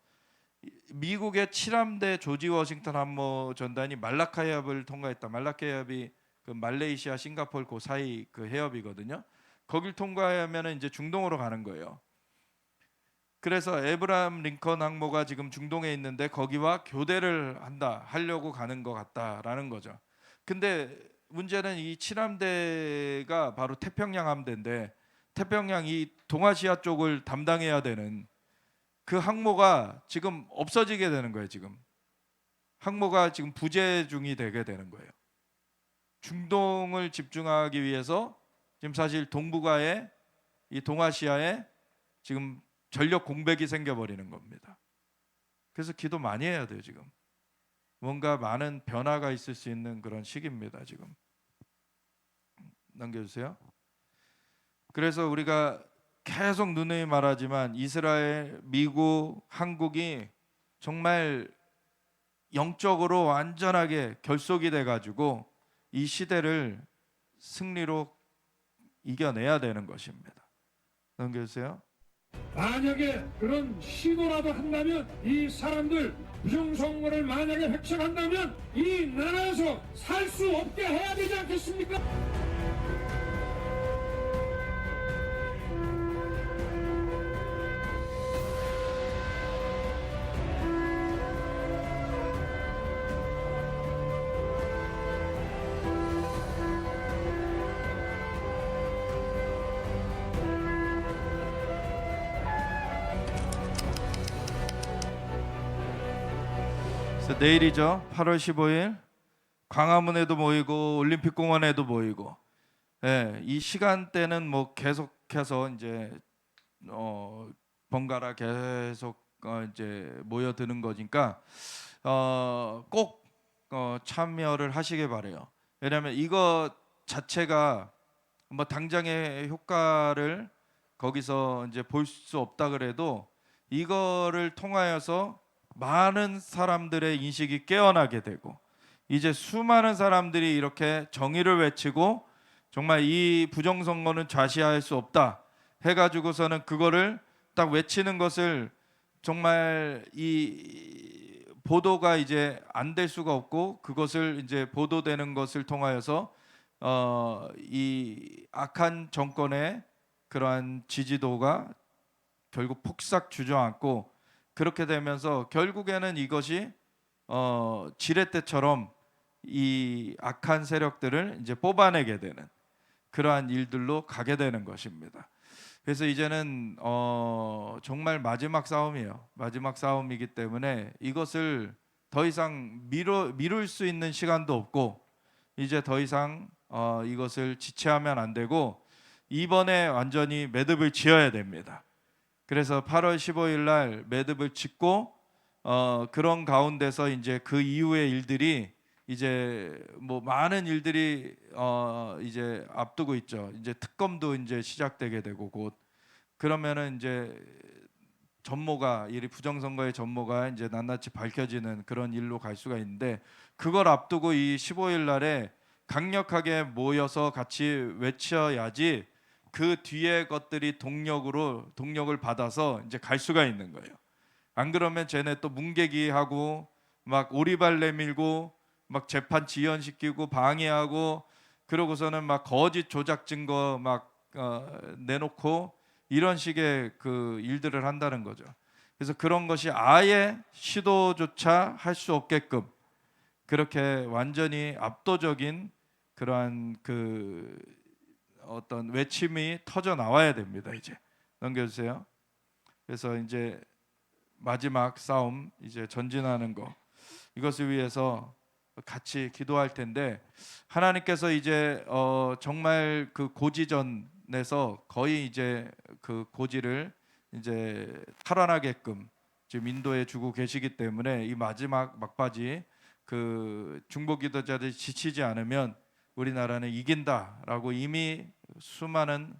미국의 7함대 조지 워싱턴 함모 전단이 말라카 해협을 통과했다. 말라카 해협이 그 말레이시아, 싱가포르 그 사이 그 해협이거든요. 거길 통과하면은 이제 중동으로 가는 거예요. 그래서 에브라함 링컨 항모가 지금 중동에 있는데 거기와 교대를 하려고 가는 것 같다라는 거죠. 근데 문제는 이 7함대가 바로 태평양 함대인데, 태평양 이 동아시아 쪽을 담당해야 되는 그 항모가 지금 없어지게 되는 거예요. 지금 항모가 지금 부재 중이 되게 되는 거예요. 중동을 집중하기 위해서 지금 사실 동북아에 이 동아시아에 지금 전력 공백이 생겨버리는 겁니다. 그래서 기도 많이 해야 돼요. 지금 뭔가 많은 변화가 있을 수 있는 그런 시기입니다. 지금 넘겨주세요. 그래서 우리가 계속 누누이 말하지만 이스라엘, 미국, 한국이 정말 영적으로 완전하게 결속이 돼가지고 이 시대를 승리로 이겨내야 되는 것입니다. 넘겨주세요. 만약에 그런 시도라도 한다면, 이 사람들 부정선거를 만약에 획책한다면 이 나라에서 살 수 없게 해야 되지 않겠습니까? 그래서 내일이죠. 8월 15일 광화문에도 모이고 올림픽공원에도 모이고, 이 시간대는 뭐 계속해서 이제 번갈아 계속 이제 모여드는 거니까 꼭 참여를 하시길 바래요. 왜냐하면 이거 자체가 뭐 당장의 효과를 거기서 이제 볼 수 없다 그래도 이거를 통하여서 많은 사람들의 인식이 깨어나게 되고, 이제 수많은 사람들이 이렇게 정의를 외치고 정말 이 부정선거는 좌시할 수 없다 해가지고서는 그거를 딱 외치는 것을 정말 이 보도가 이제 안 될 수가 없고, 그것을 이제 보도되는 것을 통하여서 이 악한 정권의 그러한 지지도가 결국 폭삭 주저앉고, 그렇게 되면서 결국에는 이것이 지렛대처럼 이 악한 세력들을 이제 뽑아내게 되는 그러한 일들로 가게 되는 것입니다. 그래서 이제는 정말 마지막 싸움이에요. 마지막 싸움이기 때문에 이것을 더 이상 미룰 수 있는 시간도 없고, 이제 더 이상 이것을 지체하면 안 되고 이번에 완전히 매듭을 지어야 됩니다. 그래서 8월 15일 날 매듭을 짓고 그런 가운데서 이제 그 이후의 일들이 이제 뭐 많은 일들이 이제 앞두고 있죠. 이제 특검도 이제 시작되게 되고 곧 그러면은 이제 전모가 이 부정선거의 전모가 이제 낱낱이 밝혀지는 그런 일로 갈 수가 있는데, 그걸 앞두고 이 15일 날에 강력하게 모여서 같이 외쳐야지 그 뒤에 것들이 동력을 받아서 이제 갈 수가 있는 거예요. 안 그러면 쟤네 또 문개기하고 막 오리발 내밀고 막 재판 지연시키고 방해하고 그러고서는 막 거짓 조작 증거 막 내놓고 이런 식의 그 일들을 한다는 거죠. 그래서 그런 것이 아예 시도조차 할 수 없게끔 그렇게 완전히 압도적인 그러한 그 어떤 외침이 터져 나와야 됩니다. 이제 넘겨주세요. 그래서 이제 마지막 싸움, 이제 전진하는 거, 이것을 위해서 같이 기도할 텐데, 하나님께서 이제 정말 그 고지전에서 거의 이제 그 고지를 이제 탈환하게끔 지금 인도에 주고 계시기 때문에 이 마지막 막바지 그 중보 기도자들이 지치지 않으면 우리나라는 이긴다라고 이미 수많은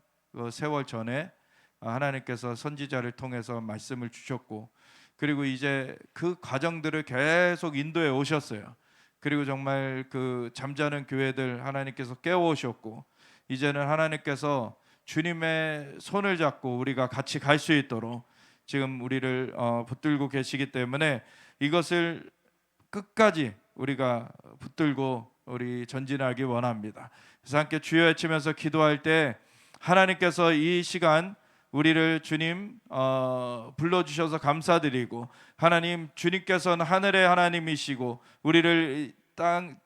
세월 전에 하나님께서 선지자를 통해서 말씀을 주셨고, 그리고 이제 그 과정들을 계속 인도에 오셨어요. 그리고 정말 그 잠자는 교회들 하나님께서 깨워오셨고, 이제는 하나님께서 주님의 손을 잡고 우리가 같이 갈 수 있도록 지금 우리를 붙들고 계시기 때문에 이것을 끝까지 우리가 붙들고 우리 전진하기 원합니다. 그래서 함께 주여 외치면서 기도할 때 하나님께서 이 시간 우리를 주님 불러주셔서 감사드리고, 하나님 주님께서는 하늘의 하나님이시고 우리를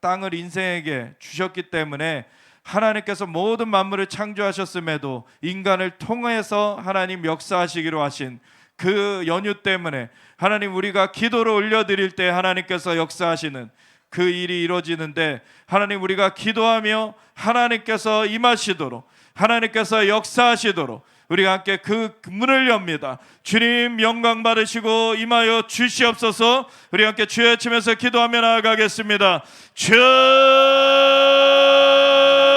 땅을 인생에게 주셨기 때문에 하나님께서 모든 만물을 창조하셨음에도 인간을 통해서 하나님 역사하시기로 하신 그 연유 때문에 하나님 우리가 기도를 올려드릴 때 하나님께서 역사하시는 그 일이 이루어지는데, 하나님 우리가 기도하며 하나님께서 임하시도록, 하나님께서 역사하시도록 우리가 함께 그 문을 엽니다. 주님 영광 받으시고 임하여 주시옵소서. 우리 함께 주여 외치면서 기도하며 나아가겠습니다. 주여